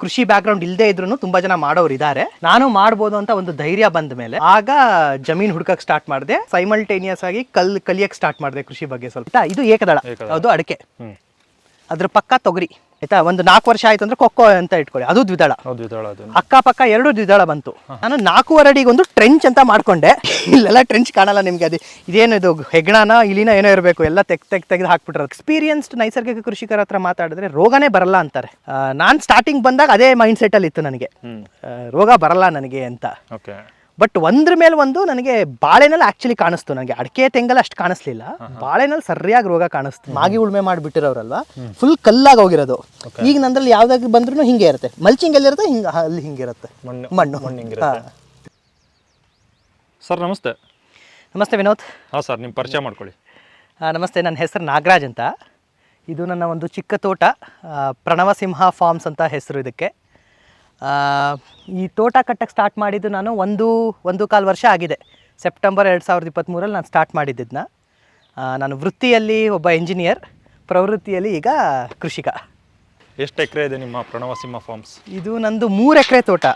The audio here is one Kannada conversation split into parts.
ಕೃಷಿ ಬ್ಯಾಕ್ಗ್ರೌಂಡ್ ಇಲ್ಲದೆ ಇದ್ರು ತುಂಬಾ ಜನ ಮಾಡೋರು ಇದ್ದಾರೆ. ನಾನು ಮಾಡ್ಬೋದು ಅಂತ ಒಂದು ಧೈರ್ಯ ಬಂದ ಮೇಲೆ ಆಗ ಜಮೀನ್ ಹುಡ್ಕಕ್ ಸ್ಟಾರ್ಟ್ ಮಾಡಿದೆ. ಸೈಮಲ್ಟೇನಿಯಸ್ ಆಗಿ ಕಲಿಯಕ್ ಸ್ಟಾರ್ಟ್ ಮಾಡಿದೆ ಕೃಷಿ ಬಗ್ಗೆ ಸ್ವಲ್ಪ. ಇದು ಏಕದಳ, ಅದು ಅಡಿಕೆ, ಅದ್ರ ಪಕ್ಕ ತೊಗರಿ ಆಯ್ತಾ. ಒಂದು 4 ವರ್ಷ ಆಯ್ತು ಅಂದ್ರೆ ಕೊಕ್ಕೋ ಅಂತ ಇಟ್ಕೊಳ್ಳಿ, ಅದು ದ್ವಿದಳ. ಅಕ್ಕಪಕ್ಕ 2 ದ್ವಿದಳ ಬಂತು. ನಾನು 4.5 ಅಡಿಗೆ ಒಂದು ಟ್ರೆಂಚ್ ಅಂತ ಮಾಡ್ಕೊಂಡೆ. ಇಲ್ಲೆಲ್ಲ ಟ್ರೆಂಚ್ ಕಾಣಲ್ಲ ನಿಮ್ಗೆ. ಅದು ಇದೇನು ಇದು ಹೆಗ್ಣಾನ ಇಲಿನ ಏನೋ ಇರಬೇಕು, ಎಲ್ಲ ತೆಗೆದು ಹಾಕ್ಬಿಟ್ರೆ. ಎಕ್ಸ್ಪೀರಿಯನ್ಸ್ಡ್ ನೈಸರ್ಗಿಕ ಕೃಷಿಕರ ಹತ್ರ ಮಾತಾಡಿದ್ರೆ ರೋಗನೇ ಬರಲ್ಲ ಅಂತಾರೆ. ನಾನು ಸ್ಟಾರ್ಟಿಂಗ್ ಬಂದಾಗ ಅದೇ ಮೈಂಡ್ ಸೆಟ್ ಅಲ್ಲಿ ಇತ್ತು ನನಗೆ, ರೋಗ ಬರಲ್ಲ ನನಗೆ ಅಂತ. ಬಟ್ ಒಂದ್ರ ಮೇಲೆ ಒಂದು ನನಗೆ ಬಾಳೆನಲ್ಲಿ ಆಕ್ಚುಲಿ ಕಾಣಿಸ್ತು. ನನಗೆ ಅಡಿಕೆ ತೆಂಗಲ್ಲ ಅಷ್ಟು ಕಾಣಿಸ್ಲಿಲ್ಲ, ಬಾಳೆನಲ್ಲಿ ಸರಿಯಾಗಿ ರೋಗ ಕಾಣಿಸ್ತು. ಮಾಗಿ ಉಳ್ಮೆ ಮಾಡಿಬಿಟ್ಟಿರೋರಲ್ವಾ, ಫುಲ್ ಕಲ್ಲಾಗಿ ಹೋಗಿರೋದು. ಈಗ ನಂದ್ರಲ್ಲಿ ಯಾವ್ದಾಗ ಬಂದ್ರೂ ಹಿಂಗೆ ಇರುತ್ತೆ, ಮಲ್ಚಿಂಗ್ ಎಲ್ಲಿರುತ್ತೆ ಹಿಂಗೆ, ಅಲ್ಲಿ ಹಿಂಗಿರುತ್ತೆ ಮಣ್ಣು. ಸರ್ ನಮಸ್ತೆ. ನಮಸ್ತೆ ವಿನೋದ್. ಹಾಂ ಸರ್, ನಿಮ್ಮ ಪರಿಚಯ ಮಾಡ್ಕೊಳ್ಳಿ. ನಮಸ್ತೆ, ನನ್ನ ಹೆಸರು ನಾಗರಾಜ್ ಅಂತ. ಇದು ನನ್ನ ಒಂದು ಚಿಕ್ಕ ತೋಟ, ಪ್ರಣವಸಿಂಹ ಫಾರ್ಮ್ಸ್ ಅಂತ ಹೆಸರು ಇದಕ್ಕೆ. ಈ ತೋಟ ಕಟ್ಟಕ್ಕೆ ಸ್ಟಾರ್ಟ್ ಮಾಡಿದ್ದು ನಾನು 1.25 ವರ್ಷ ಆಗಿದೆ. ಸೆಪ್ಟೆಂಬರ್ 2023 ನಾನು ಸ್ಟಾರ್ಟ್ ಮಾಡಿದ್ದನ್ನ. ನಾನು ವೃತ್ತಿಯಲ್ಲಿ ಒಬ್ಬ ಇಂಜಿನಿಯರ್, ಪ್ರವೃತ್ತಿಯಲ್ಲಿ ಈಗ ಕೃಷಿಕ. ಎಷ್ಟು ಎಕರೆ ಇದೆ ನಿಮ್ಮ ಪ್ರಣವಸಿಂಹ ಫಾರ್ಮ್ಸ್? ಇದು ನಂದು 3 ಎಕರೆ ತೋಟ.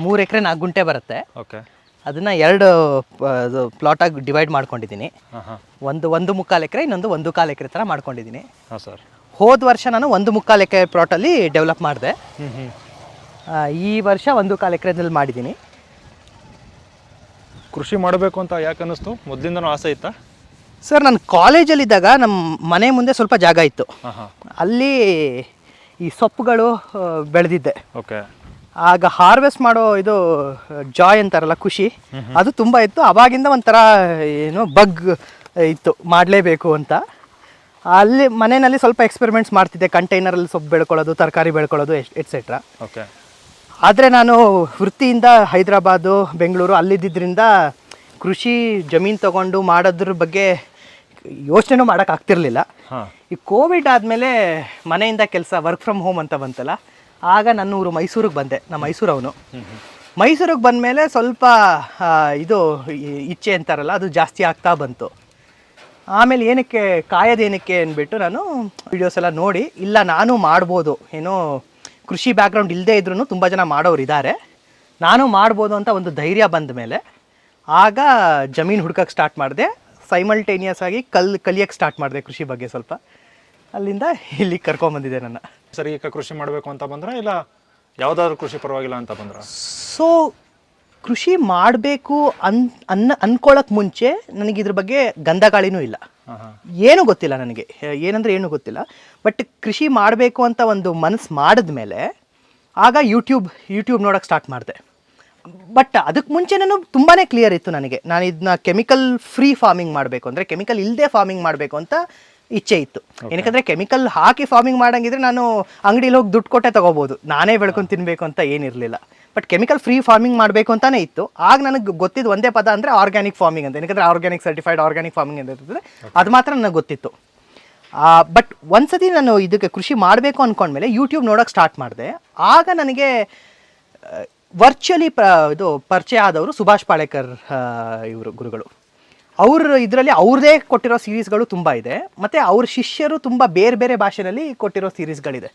3 ಎಕರೆ 4 ಗುಂಟೆ ಬರುತ್ತೆ. ಓಕೆ. ಅದನ್ನು 2 ಪ್ಲಾಟಾಗಿ ಡಿವೈಡ್ ಮಾಡ್ಕೊಂಡಿದ್ದೀನಿ. ಒಂದು 1.25 ಎಕರೆ, ಇನ್ನೊಂದು 1.25 ಎಕರೆ ಥರ ಮಾಡ್ಕೊಂಡಿದ್ದೀನಿ. ಹಾಂ ಸರ್. ಹೋದ ವರ್ಷ ನಾನು 1.25 ಎಕರೆ ಪ್ಲಾಟಲ್ಲಿ ಡೆವಲಪ್ ಮಾಡಿದೆ. ಈ ವರ್ಷ 1.25 ಎಕರೆದಲ್ಲಿ ಮಾಡಿದ್ದೀನಿ. ಕೃಷಿ ಮಾಡಬೇಕು ಅಂತ ಯಾಕೆ ಅನ್ನಿಸ್ತು? ಮೊದಲಿಂದನೂ ಆಸೆ ಇತ್ತಾ? ಸರ್, ನಾನು ಕಾಲೇಜಲ್ಲಿದ್ದಾಗ ನಮ್ಮ ಮನೆ ಮುಂದೆ ಸ್ವಲ್ಪ ಜಾಗ ಇತ್ತು. ಅಲ್ಲಿ ಈ ಸೊಪ್ಪುಗಳು ಬೆಳೆದಿದ್ದೆ. ಓಕೆ. ಆಗ ಹಾರ್ವೆಸ್ಟ್ ಮಾಡೋ ಇದು ಜಾಯ್ ಅಂತಾರಲ್ಲ, ಖುಷಿ, ಅದು ತುಂಬ ಇತ್ತು. ಅವಾಗಿಂದ ಒಂಥರ ಏನು ಬಗ್ ಇತ್ತು, ಮಾಡಲೇಬೇಕು ಅಂತ. ಅಲ್ಲಿ ಮನೆಯಲ್ಲಿ ಸ್ವಲ್ಪ ಎಕ್ಸ್ಪೆರಿಮೆಂಟ್ಸ್ ಮಾಡ್ತಿದ್ದೆ, ಕಂಟೈನರಲ್ಲಿ ಸೊಪ್ಪು ಬೆಳ್ಕೊಳ್ಳೋದು, ತರಕಾರಿ ಬೆಳ್ಕೊಳ್ಳೋದು, ಎಟ್ಸೆಟ್ರಾ. ಓಕೆ. ಆದರೆ ನಾನು ವೃತ್ತಿಯಿಂದ ಹೈದರಾಬಾದು, ಬೆಂಗಳೂರು ಅಲ್ಲಿದ್ದರಿಂದ ಕೃಷಿ ಜಮೀನು ತೊಗೊಂಡು ಮಾಡೋದ್ರ ಬಗ್ಗೆ ಯೋಚನೆನೂ ಮಾಡೋಕ್ಕಾಗ್ತಿರ್ಲಿಲ್ಲ. ಈ ಕೋವಿಡ್ ಆದಮೇಲೆ ಮನೆಯಿಂದ ಕೆಲಸ, ವರ್ಕ್ ಫ್ರಮ್ ಹೋಮ್ ಅಂತ ಬಂತಲ್ಲ, ಆಗ ನನ್ನೂರು ಮೈಸೂರಿಗೆ ಬಂದೆ. ನಾನು ಮೈಸೂರವನು. ಮೈಸೂರಿಗೆ ಬಂದಮೇಲೆ ಸ್ವಲ್ಪ ಇದು ಇಚ್ಛೆ ಅಂತಾರಲ್ಲ, ಅದು ಜಾಸ್ತಿ ಆಗ್ತಾ ಬಂತು. ಆಮೇಲೆ ಏನಕ್ಕೆ ಕಾಯೋದೇನಕ್ಕೆ ಅಂದ್ಬಿಟ್ಟು ನಾನು ವಿಡಿಯೋಸ್ ಎಲ್ಲ ನೋಡಿ, ಇಲ್ಲ ನಾನು ಮಾಡ್ಬೋದು, ಏನೋ ಕೃಷಿ ಬ್ಯಾಕ್ಗ್ರೌಂಡ್ ಇಲ್ಲದೆ ಇದ್ರೂ ತುಂಬ ಜನ ಮಾಡೋರು ಇದ್ದಾರೆ, ನಾನು ಮಾಡ್ಬೋದು ಅಂತ ಒಂದು ಧೈರ್ಯ ಬಂದ ಮೇಲೆ ಆಗ ಜಮೀನು ಹುಡ್ಕಕ್ಕೆ ಸ್ಟಾರ್ಟ್ ಮಾಡಿದೆ. ಸೈಮಲ್ಟೇನಿಯಸ್ ಆಗಿ ಕಲಿಯಕ್ಕೆ ಸ್ಟಾರ್ಟ್ ಮಾಡಿದೆ ಕೃಷಿ ಬಗ್ಗೆ ಸ್ವಲ್ಪ. ಅಲ್ಲಿಂದ ಇಲ್ಲಿಗೆ ಕರ್ಕೊಂಬಂದಿದೆ ನನ್ನ. ಸರಿ, ಈಗ ಕೃಷಿ ಮಾಡಬೇಕು ಅಂತ ಬಂದ್ರೆ, ಇಲ್ಲ ಯಾವುದಾದ್ರೂ ಕೃಷಿ ಪರವಾಗಿಲ್ಲ ಅಂತ ಬಂದ್ರೆ? ಸೊ ಕೃಷಿ ಮಾಡಬೇಕು ಅನ್ಕೊಳ್ಳೋಕೆ ಮುಂಚೆ ನನಗೆ ಇದ್ರ ಬಗ್ಗೆ ಗಂಧಗಾಳಿನೂ ಇಲ್ಲ, ಏನೂ ಗೊತ್ತಿಲ್ಲ ನನಗೆ. ಏನಂದರೆ ಏನೂ ಗೊತ್ತಿಲ್ಲ. ಬಟ್ ಕೃಷಿ ಮಾಡಬೇಕು ಅಂತ ಒಂದು ಮನಸ್ಸು ಮಾಡಿದ್ಮೇಲೆ ಆಗ ಯೂಟ್ಯೂಬ್ ನೋಡೋಕ್ಕೆ ಸ್ಟಾರ್ಟ್ ಮಾಡಿದೆ. ಬಟ್ ಅದಕ್ಕೆ ಮುಂಚೆನೂ ತುಂಬಾ ಕ್ಲಿಯರ್ ಇತ್ತು ನನಗೆ. ನಾನು ಇದನ್ನ ಕೆಮಿಕಲ್ ಫ್ರೀ ಫಾರ್ಮಿಂಗ್ ಮಾಡಬೇಕು, ಅಂದರೆ ಕೆಮಿಕಲ್ ಇಲ್ಲದೆ ಫಾರ್ಮಿಂಗ್ ಮಾಡಬೇಕು ಅಂತ ಇಚ್ಛೆ ಇತ್ತು. ಏನಕ್ಕಂದರೆ ಕೆಮಿಕಲ್ ಹಾಕಿ ಫಾರ್ಮಿಂಗ್ ಮಾಡೋಂಗಿದ್ರೆ ನಾನು ಅಂಗಡಿಲಿ ಹೋಗಿ ದುಡ್ಡು ಕೊಟ್ಟೆ ತೊಗೋಬೋದು, ನಾನೇ ಬೆಳ್ಕೊಂಡು ತಿನ್ನಬೇಕು ಅಂತ ಏನಿರಲಿಲ್ಲ. ಬಟ್ ಕೆಮಿಕಲ್ ಫ್ರೀ ಫಾರ್ಮಿಂಗ್ ಮಾಡಬೇಕು ಅಂತಲೇ ಇತ್ತು. ಆಗ ನನಗೆ ಗೊತ್ತಿದ್ದು ಒಂದೇ ಪದ ಅಂದರೆ ಆರ್ಗ್ಯಾನಿಕ್ ಫಾರ್ಮಿಂಗ್ ಅಂತ. ಏನಕ್ಕೆ ಆರ್ಗ್ಯಾನಿಕ್ ಸರ್ಟಿಫೈಡ್ ಆರ್ಗ್ಯಾನಿಕ್ ಫಾರ್ಮಿಂಗ್ ಅಂತ ಇರ್ತದೆ, ಅದು ಮಾತ್ರ ನನಗೆ ಗೊತ್ತಿತ್ತು. ಬಟ್ ಒಂದ್ಸತಿ ನಾನು ಇದಕ್ಕೆ ಕೃಷಿ ಮಾಡಬೇಕು ಅಂದ್ಕೊಂಡ್ಮೇಲೆ ಯೂಟ್ಯೂಬ್ ನೋಡೋಕ್ಕೆ ಸ್ಟಾರ್ಟ್ ಮಾಡಿದೆ. ಆಗ ನನಗೆ ವರ್ಚುವಲಿ ಇದು ಪರಿಚಯ ಆದವರು ಸುಭಾಷ್ ಪಾಳೇಕರ್ ಇವರು ಗುರುಗಳು. ಅವರು ಇದರಲ್ಲಿ ಅವ್ರದ್ದೇ ಕೊಟ್ಟಿರೋ ಸೀರೀಸ್ಗಳು ತುಂಬ ಇದೆ, ಮತ್ತು ಅವ್ರ ಶಿಷ್ಯರು ತುಂಬ ಬೇರೆ ಬೇರೆ ಭಾಷೆಯಲ್ಲಿ ಕೊಟ್ಟಿರೋ ಸೀರೀಸ್ಗಳಿದೆ.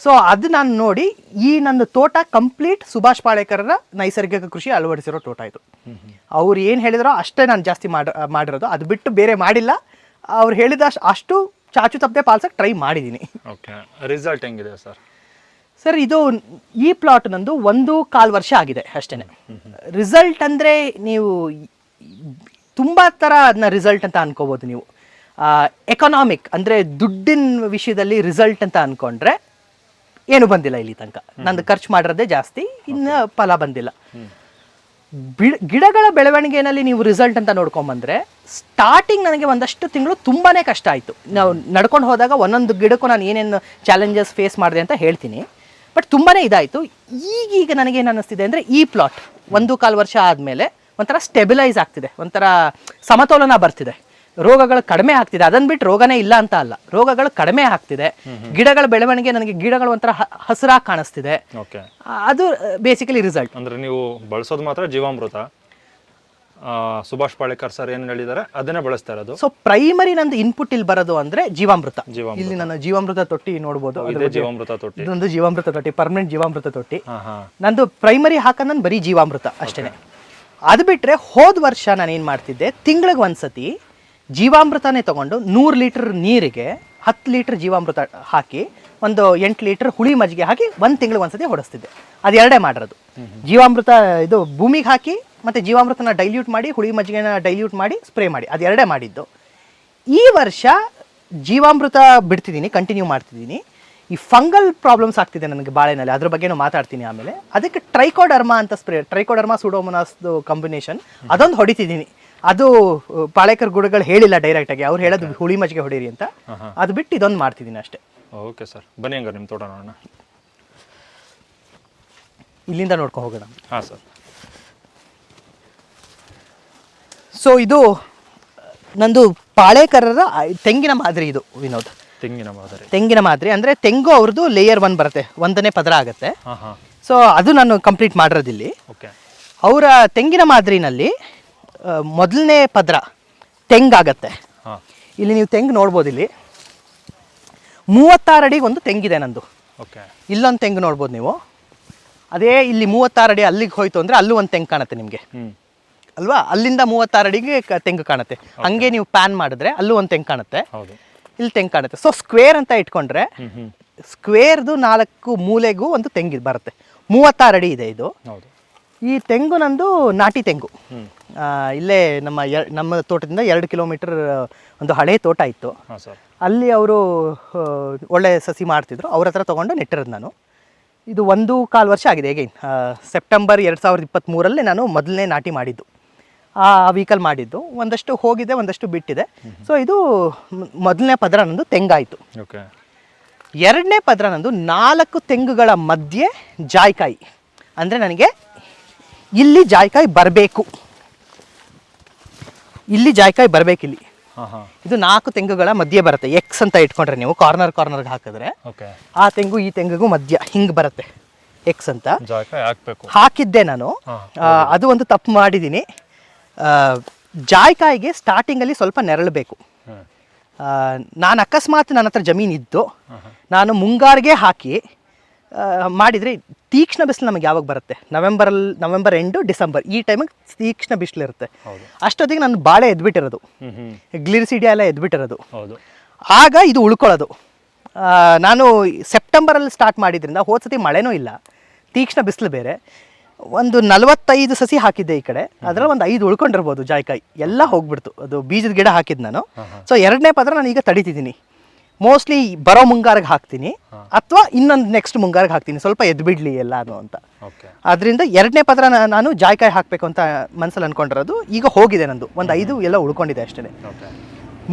ಸೊ ಅದು ನಾನು ನೋಡಿ, ಈ ನನ್ನ ತೋಟ ಕಂಪ್ಲೀಟ್ ಸುಭಾಷ್ ಪಾಳೇಕರರ ನೈಸರ್ಗಿಕ ಕೃಷಿ ಅಳವಡಿಸಿರೋ ತೋಟ ಇದು. ಅವ್ರು ಏನು ಹೇಳಿದ್ರೋ ಅಷ್ಟೇ ನಾನು ಜಾಸ್ತಿ ಮಾಡಿರೋದು, ಅದು ಬಿಟ್ಟು ಬೇರೆ ಮಾಡಿಲ್ಲ. ಅವ್ರು ಹೇಳಿದ ಅಷ್ಟು ಚಾಚು ತಪ್ಪದೆ ಪಾಲ್ಸಕ್ಕೆ ಟ್ರೈ ಮಾಡಿದ್ದೀನಿ. ಓಕೆ. ರಿಸಲ್ಟ್ ಹೆಂಗಿದೆ ಸರ್? ಸರ್, ಇದು ಈ ಪ್ಲಾಟ್ ನಂದು 1.25 ವರ್ಷ ಆಗಿದೆ ಅಷ್ಟೇ. ರಿಸಲ್ಟ್ ಅಂದರೆ ನೀವು ತುಂಬ ಥರ ಅದನ್ನ ರಿಸಲ್ಟ್ ಅಂತ ಅನ್ಕೋಬೋದು ನೀವು. ಎಕನಾಮಿಕ್ ಅಂದರೆ ದುಡ್ಡಿನ ವಿಷಯದಲ್ಲಿ ರಿಸಲ್ಟ್ ಅಂತ ಅಂದ್ಕೊಂಡ್ರೆ ಏನು ಬಂದಿಲ್ಲ ಇಲ್ಲಿ ತನಕ. ನಂದು ಖರ್ಚು ಮಾಡಿರೋದೇ ಜಾಸ್ತಿ, ಇನ್ನು ಫಲ ಬಂದಿಲ್ಲ. ಗಿಡಗಳ ಬೆಳವಣಿಗೆಯಲ್ಲಿ ನೀವು ರಿಸಲ್ಟ್ ಅಂತ ನೋಡ್ಕೊಂಬಂದರೆ, ಸ್ಟಾರ್ಟಿಂಗ್ ನನಗೆ ಒಂದಷ್ಟು ತಿಂಗಳು ತುಂಬಾ ಕಷ್ಟ ಆಯಿತು. ನಾವು ನಡ್ಕೊಂಡು ಹೋದಾಗ ಒಂದೊಂದು ಗಿಡಕ್ಕೂ ನಾನು ಏನೇನು ಚಾಲೆಂಜಸ್ ಫೇಸ್ ಮಾಡಿದೆ ಅಂತ ಹೇಳ್ತೀನಿ. ಬಟ್ ತುಂಬಾ ಇದಾಯಿತು. ಈಗೀಗ ನನಗೇನು ಅನ್ನಿಸ್ತಿದೆ ಅಂದರೆ, ಈ ಪ್ಲಾಟ್ 1.25 ವರ್ಷ ಆದಮೇಲೆ ಒಂಥರ ಸ್ಟೆಬಿಲೈಸ್ ಆಗ್ತಿದೆ, ಒಂಥರ ಸಮತೋಲನ ಬರ್ತಿದೆ, ರೋಗಗಳು ಕಡಿಮೆ ಆಗ್ತಿದೆ. ಅದನ್ನು ಬಿಟ್ಟು ರೋಗನೇ ಇಲ್ಲ ಅಂತ ಅಲ್ಲ, ರೋಗಗಳು ಕಡಿಮೆ ಆಗ್ತಿದೆ. ಗಿಡಗಳ ಬೆಳವಣಿಗೆ, ನನಗೆ ಗಿಡಗಳು ಒಂಥರ ಹಸಿರಾಗಿ ಕಾಣಿಸ್ತಿದೆ. ಅದು ಬೇಸಿಕಲಿ ರಿಸಲ್ಟ್. ಅಂದರೆ ನೀವು ಬಳಸೋದು ಮಾತ್ರ ಜೀವಾಮೃತ? ಸುಭಾಷ್ ಪಾಳೇಕರ್ ಸರ್ ಏನು ಹೇಳಿದ್ದಾರೆ ಅದನ್ನೇ ಬಳಸ್ತಾ ಇರೋದು. ಸೊ ಪ್ರೈಮರಿ ನಂದು ಇನ್ಪುಟ್ ಇಲ್ಲಿ ಬರೋದು ಅಂದ್ರೆ ಜೀವಾಮೃತ. ಜೀವಾಮೃತ. ಇಲ್ಲಿ ನನ್ನ ಜೀವಾಮೃತ ತೊಟ್ಟಿ ನೋಡ್ಬೋದು. ಇದೇ ಜೀವಾಮೃತ ತೊಟ್ಟಿ. ಇದೊಂದು ಜೀವಾಮೃತ ತೊಟ್ಟಿ, ಪರ್ಮನೆಂಟ್ ಜೀವಾಮೃತ ತೊಟ್ಟಿ. ಹಾ ಹಾ. ನಂದು ಪ್ರೈಮರಿ ಹಾಕೋದು ನಾನು ಬರೀ ಜೀವಾಮೃತ ಅಷ್ಟೇನೆ. ಅದು ಬಿಟ್ಟರೆ ಹೋದ ವರ್ಷ ನಾನು ಏನು ಮಾಡ್ತಿದ್ದೆ, ತಿಂಗಳಿಗೆ ಒಂದ್ಸತಿ ಜೀವಾಮೃತನೇ ತೊಗೊಂಡು 100 ಲೀಟರ್ ನೀರಿಗೆ 10 ಲೀಟರ್ ಜೀವಾಮೃತ ಹಾಕಿ ಒಂದು 8 ಲೀಟರ್ ಹುಳಿ ಮಜ್ಜಿಗೆ ಹಾಕಿ 1 ತಿಂಗಳಿಗೆ ಒಂದ್ಸತಿ ಹೊಡಿಸ್ತಿದ್ದೆ. ಅದು ಎರಡೇ ಮಾಡಿರೋದು. ಜೀವಾಮೃತ ಇದು ಭೂಮಿಗೆ ಹಾಕಿ ಮತ್ತು ಜೀವಾಮೃತನ ಡೈಲ್ಯೂಟ್ ಮಾಡಿ, ಹುಳಿ ಮಜ್ಜಿಗೆನ ಡೈಲ್ಯೂಟ್ ಮಾಡಿ ಸ್ಪ್ರೇ ಮಾಡಿ, ಅದು ಎರಡೇ ಮಾಡಿದ್ದು. ಈ ವರ್ಷ ಜೀವಾಮೃತ ಬಿಡ್ತಿದ್ದೀನಿ, ಕಂಟಿನ್ಯೂ ಮಾಡ್ತಿದ್ದೀನಿ. ಈ ಫಂಗಲ್ ಪ್ರಾಬ್ಲಮ್ಸ್ ಆಗ್ತಿದೆ ನನಗೆ ಬಾಳೆನಲ್ಲಿ, ಅದ್ರ ಬಗ್ಗೆನೂ ಮಾತಾಡ್ತೀನಿ ಆಮೇಲೆ. ಅದಕ್ಕೆ ಟ್ರೈಕೋಡರ್ಮಾ ಅಂತ ಸ್ಪ್ರೇ, ಟ್ರೈಕೋಡರ್ಮಾ ಸುಡೋಮೊನಾಸ್ದು ಕಾಂಬಿನೇಷನ್ ಅದೊಂದು ಹೊಡಿತಿದ್ದೀನಿ. ಅದು ಪಾಳೇಕರ್ ಗುರುಗಳು ಹೇಳಿಲ್ಲ ಡೈರೆಕ್ಟಾಗಿ, ಅವ್ರು ಹೇಳೋದು ಹುಳಿ ಮಜ್ಜಿಗೆ ಹೊಡೀರಿ ಅಂತ. ಅದು ಬಿಟ್ಟು ಇದೊಂದು ಮಾಡ್ತಿದ್ದೀನಿ ಅಷ್ಟೇ. ಓಕೆ ಸರ್, ಬನ್ನಿ ಹಂಗಾರೆ ನಿಮ್ಮ ತೋಟ ನೋಡೋಣ. ಇಲ್ಲಿಂದ ನೋಡ್ಕೊಂಡು ಹೋಗೋಣ. ಹಾಂ ಸರ್. ಸೊ ಇದು ನಂದು ಪಾಳೇಕರರ ತೆಂಗಿನ ಮಾದರಿ ಇದು ವಿನೋದ್. ತೆಂಗಿನ ಮಾದರಿ. ತೆಂಗಿನ ಮಾದರಿ ಅಂದರೆ ತೆಂಗು ಅವ್ರದ್ದು ಲೇಯರ್ 1 ಬರುತ್ತೆ, 1ನೇ ಪದರ ಆಗುತ್ತೆ. ಹಾಂ ಹಾಂ. ಸೊ ಅದು ನಾನು ಕಂಪ್ಲೀಟ್ ಮಾಡಿರೋದಿಲ್ಲಿ. ಓಕೆ. ಅವರ ತೆಂಗಿನ ಮಾದರಿನಲ್ಲಿ ಮೊದಲನೇ ಪದರ ತೆಂಗಾಗತ್ತೆ. ಹಾಂ. ಇಲ್ಲಿ ನೀವು ತೆಂಗು ನೋಡ್ಬೋದು. ಇಲ್ಲಿ 36 ಅಡಿಗೆ ಒಂದು ತೆಂಗಿದೆ ನಂದು. ಓಕೆ. ಇಲ್ಲೊಂದು ತೆಂಗು ನೋಡ್ಬೋದು ನೀವು. ಅದೇ ಇಲ್ಲಿ 36 ಅಡಿ ಅಲ್ಲಿಗೆ ಹೋಯ್ತು ಅಂದರೆ ಅಲ್ಲೂ ಒಂದು ತೆಂಗು ಕಾಣುತ್ತೆ ನಿಮಗೆ ಅಲ್ವಾ? ಅಲ್ಲಿಂದ 36 ಅಡಿಗೆ ತೆಂಗು ಕಾಣುತ್ತೆ. ಹಂಗೆ ನೀವು ಪ್ಯಾನ್ ಮಾಡಿದ್ರೆ ಅಲ್ಲೂ ಒಂದು ತೆಂಗು ಕಾಣುತ್ತೆ, ಇಲ್ಲಿ ತೆಂಗು ಕಾಣುತ್ತೆ. ಸೊ ಸ್ಕ್ವೇರ್ ಅಂತ ಇಟ್ಕೊಂಡ್ರೆ ಸ್ಕ್ವೇರ್ದು 4 ಮೂಲೆಗೂ ಒಂದು ತೆಂಗು ಬರುತ್ತೆ. 36 ಅಡಿ ಇದೆ ಇದು. ಈ ತೆಂಗು ನಂದು ನಾಟಿ ತೆಂಗು. ಇಲ್ಲೇ ನಮ್ಮ ತೋಟದಿಂದ 2 ಕಿಲೋಮೀಟರ್ ಒಂದು ಹಳೆ ತೋಟ ಇತ್ತು, ಅಲ್ಲಿ ಅವರು ಒಳ್ಳೆ ಸಸಿ ಮಾಡ್ತಿದ್ರು, ಅವ್ರ ಹತ್ರ ತೊಗೊಂಡು ನೆಟ್ಟಿರೋದು ನಾನು. ಇದು 1.25 ವರ್ಷ ಆಗಿದೆ. ಹೇಗೆ ಸೆಪ್ಟೆಂಬರ್ 2023 ನಾನು ಮೊದಲನೇ ನಾಟಿ ಮಾಡಿದ್ದು, ಆ ವೀಕಲ್ ಮಾಡಿದ್ದು. ಒಂದಷ್ಟು ಹೋಗಿದೆ, ಒಂದಷ್ಟು ಬಿಟ್ಟಿದೆ. ಸೊ ಇದು ಮೊದಲನೇ ಪದರ ನಂದು ತೆಂಗಾಯಿತು. ಎರಡನೇ ಪದರ ನಂದು 4 ತೆಂಗುಗಳ ಮಧ್ಯೆ ಜಾಯ್ಕಾಯಿ. ಅಂದರೆ ನನಗೆ ಇಲ್ಲಿ ಜಾಯ್ಕಾಯಿ ಬರಬೇಕು, ಇಲ್ಲಿ ಜಾಯ್ಕಾಯಿ ಬರಬೇಕು. ಇಲ್ಲಿ ಇದು 4 ತೆಂಗುಗಳ ಮಧ್ಯೆ ಬರುತ್ತೆ. ಎಕ್ಸ್ ಅಂತ ಇಟ್ಕೊಂಡ್ರೆ ನೀವು ಕಾರ್ನರ್ಗೆ ಹಾಕಿದ್ರೆ ಆ ತೆಂಗು ಈ ತೆಂಗಿಗೂ ಮಧ್ಯ ಹಿಂಗೆ ಬರುತ್ತೆ, ಎಕ್ಸ್ ಅಂತ ಹಾಕಿದ್ದೆ ನಾನು. ಅದು ಒಂದು ತಪ್ಪು ಮಾಡಿದ್ದೀನಿ. ಜಾಯ್ಕಾಯಿಗೆ ಸ್ಟಾರ್ಟಿಂಗಲ್ಲಿ ಸ್ವಲ್ಪ ನೆರಳಬೇಕು. ನಾನು ಅಕಸ್ಮಾತ್ ನನ್ನ ಹತ್ರ ಜಮೀನಿದ್ದು ನಾನು ಮುಂಗಾರಿಗೆ ಹಾಕಿ ಮಾಡಿದರೆ ತೀಕ್ಷ್ಣ ಬಿಸಿಲು ನಮಗೆ ಯಾವಾಗ ಬರುತ್ತೆ, ನವೆಂಬರ್ ಎಂಡು ಡಿಸೆಂಬರ್ ಈ ಟೈಮಿಗೆ ತೀಕ್ಷ್ಣ ಬಿಸಿಲು ಇರುತ್ತೆ. ಅಷ್ಟೊತ್ತಿಗೆ ನಾನು ಬಾಳೆ ಎದ್ಬಿಟ್ಟಿರೋದು, ಗ್ಲಿರಿಸಿಡಿಯಾ ಎಲ್ಲ ಎದ್ಬಿಟ್ಟಿರೋದು. ಆಗ ಇದು ಉಳ್ಕೊಳ್ಳೋದು. ನಾನು ಸೆಪ್ಟೆಂಬರಲ್ಲಿ ಸ್ಟಾರ್ಟ್ ಮಾಡಿದ್ರಿಂದ ಹೋದ ಸತಿ ಮಳೆನೂ ಇಲ್ಲ, ತೀಕ್ಷ್ಣ ಬಿಸಿಲು ಬೇರೆ. ಒಂದು 45 ಸಸಿ ಹಾಕಿದ್ದೆ ಈ ಕಡೆ, ಅದರಲ್ಲಿ ಒಂದು 5 ಉಳ್ಕೊಂಡಿರ್ಬೋದು ಜಾಯ್ಕಾಯಿ, ಎಲ್ಲ ಹೋಗ್ಬಿಡ್ತು. ಅದು ಬೀಜದ ಗಿಡ ಹಾಕಿದ್ದು ನಾನು. ಸೊ ಎರಡನೇ ಪದರ ನಾನು ಈಗ ತಡಿತಿದ್ದೀನಿ. ಮೋಸ್ಟ್ಲಿ ಬರೋ ಮುಂಗಾರಿಗೆ ಹಾಕ್ತೀನಿ ಅಥವಾ ಇನ್ನೊಂದು ನೆಕ್ಸ್ಟ್ ಮುಂಗಾರಿಗೆ ಹಾಕ್ತೀನಿ, ಸ್ವಲ್ಪ ಎದ್ದು ಬಿಡಲಿ ಎಲ್ಲಾನು ಅಂತ. ಅದರಿಂದ ಎರಡನೇ ಪದರ ನಾನು ಜಾಯ್ಕಾಯಿ ಹಾಕಬೇಕು ಅಂತ ಮನಸ್ಸಲ್ಲಿ ಅಂದ್ಕೊಂಡಿರೋದು. ಈಗ ಹೋಗಿದೆ ನಂದು, ಒಂದು 5 ಎಲ್ಲ ಉಳ್ಕೊಂಡಿದೆ ಅಷ್ಟೇ.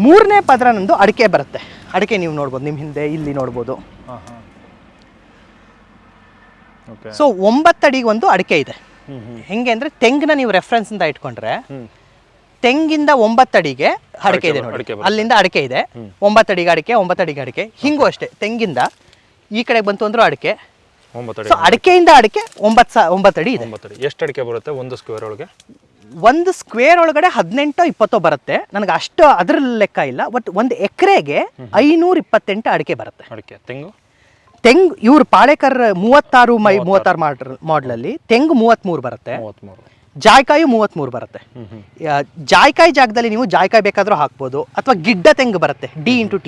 ಮೂರನೇ ಪದರ ನಂದು ಅಡಿಕೆ ಬರುತ್ತೆ. ಅಡಿಕೆ ನೀವು ನೋಡ್ಬೋದು, ನಿಮ್ಮ ಹಿಂದೆ ಇಲ್ಲಿ ನೋಡ್ಬೋದು. ಸೊ 9 ಅಡಿಗೆ ಒಂದು ಅಡಿಕೆ ಇದೆ. ಹೆಂಗೆ ಅಂದರೆ ತೆಂಗಿನ ನೀವು ರೆಫರೆನ್ಸ್ ಅಂತ ಇಟ್ಕೊಂಡ್ರೆ ತೆಂಗಿಂದ 9 ಅಡಿಗೆ ಅಡಿಕೆ ಇದೆ ನೋಡಿ, ಅಲ್ಲಿಂದ ಅಡಿಕೆ ಇದೆ. 9 ಅಡಿಗೆ ಅಡಿಕೆ, 9 ಅಡಿಗೆ ಅಡಿಕೆ, ಹಿಂಗೂ ಅಷ್ಟೇ. ತೆಂಗಿಂದ ಈ ಕಡೆ ಬಂತು ಅಂದ್ರೂ ಅಡಿಕೆ. ಸೊ ಅಡಿಕೆಯಿಂದ ಅಡಿಕೆ 9 ಅಡಿ ಇದೆ. ಎಷ್ಟು ಅಡಿಕೆ ಬರುತ್ತೆ ಒಂದು ಸ್ಕ್ವೇರ್ ಒಳಗೆ? ಒಂದು ಸ್ಕ್ವೇರ್ ಒಳಗಡೆ 18-20 ಬರುತ್ತೆ. ನನಗೆ ಅಷ್ಟು ಅದ್ರ ಲೆಕ್ಕ ಇಲ್ಲ, ಬಟ್ ಒಂದು ಎಕರೆಗೆ 528 ಅಡಿಕೆ ಬರುತ್ತೆ. ಅಡಿಕೆ ತೆಂಗು ಇವ್ರು ಪಾಳೇಕರ್ 36 ಮಾಡಲಲ್ಲಿ ತೆಂಗು 33 ಬರುತ್ತೆ, ಜಾಯ್ಕಾಯಿ 33 ಬರುತ್ತೆ. ಜಾಯ್ಕಾಯಿ ಜಾಗದಲ್ಲಿ ನೀವು ಜಾಯ್ಕಾಯಿ ಬೇಕಾದರೂ ಹಾಕ್ಬೋದು, ಅಥವಾ ಗಿಡ್ಡ ತೆಂಗು ಬರುತ್ತೆ D/T,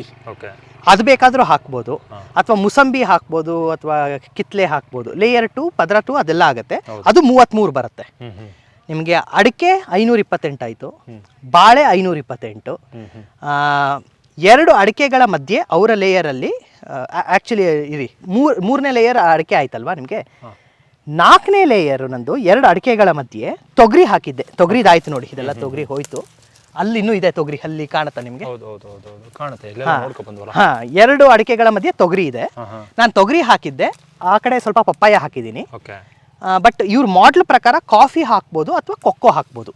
ಅದು ಬೇಕಾದರೂ ಹಾಕ್ಬೋದು, ಅಥವಾ ಮುಸಂಬಿ ಹಾಕ್ಬೋದು, ಅಥವಾ ಕಿತ್ಲೆ ಹಾಕ್ಬೋದು. ಲೇಯರ್ 2 ಪದರ 2 ಅದೆಲ್ಲ ಆಗುತ್ತೆ. ಅದು 33 ಬರುತ್ತೆ. ನಿಮಗೆ ಅಡಿಕೆ 528 ಆಯಿತು, ಬಾಳೆ 528. 2 ಅಡಿಕೆಗಳ ಮಧ್ಯೆ ಅವರ ಲೇಯರಲ್ಲಿ ಆ್ಯಕ್ಚುಲಿ ಇರಿ ಮೂರನೇ ಲೇಯರ್ ಅಡಿಕೆ ಆಯ್ತಲ್ವಾ ನಿಮಗೆ. 4ನೇ ಲೇಯರ್ ನಂದು 2 ಅಡಿಕೆಗಳ ಮಧ್ಯೆ ತೊಗರಿ ಹಾಕಿದ್ದೆ. ತೊಗರಿದಾಯ್ತು ನೋಡಿ, ಇದೆಲ್ಲ ತೊಗರಿ ಹೋಯ್ತು. ಅಲ್ಲಿ ಇನ್ನೂ ಇದೆ ತೊಗರಿ, ಅಲ್ಲಿ ಕಾಣುತ್ತಾ ನಿಮಗೆ? ಹಾ, 2 ಅಡಿಕೆಗಳ ಮಧ್ಯೆ ತೊಗರಿ ಇದೆ. ನಾನು ತೊಗರಿ ಹಾಕಿದ್ದೆ, ಆ ಕಡೆ ಸ್ವಲ್ಪ ಪಪ್ಪಾಯ ಹಾಕಿದ್ದೀನಿ. ಬಟ್ ಇವ್ರ ಮಾಡೆಲ್ ಪ್ರಕಾರ ಕಾಫಿ ಹಾಕ್ಬೋದು ಅಥವಾ ಕೊಕ್ಕೋ ಹಾಕ್ಬೋದು.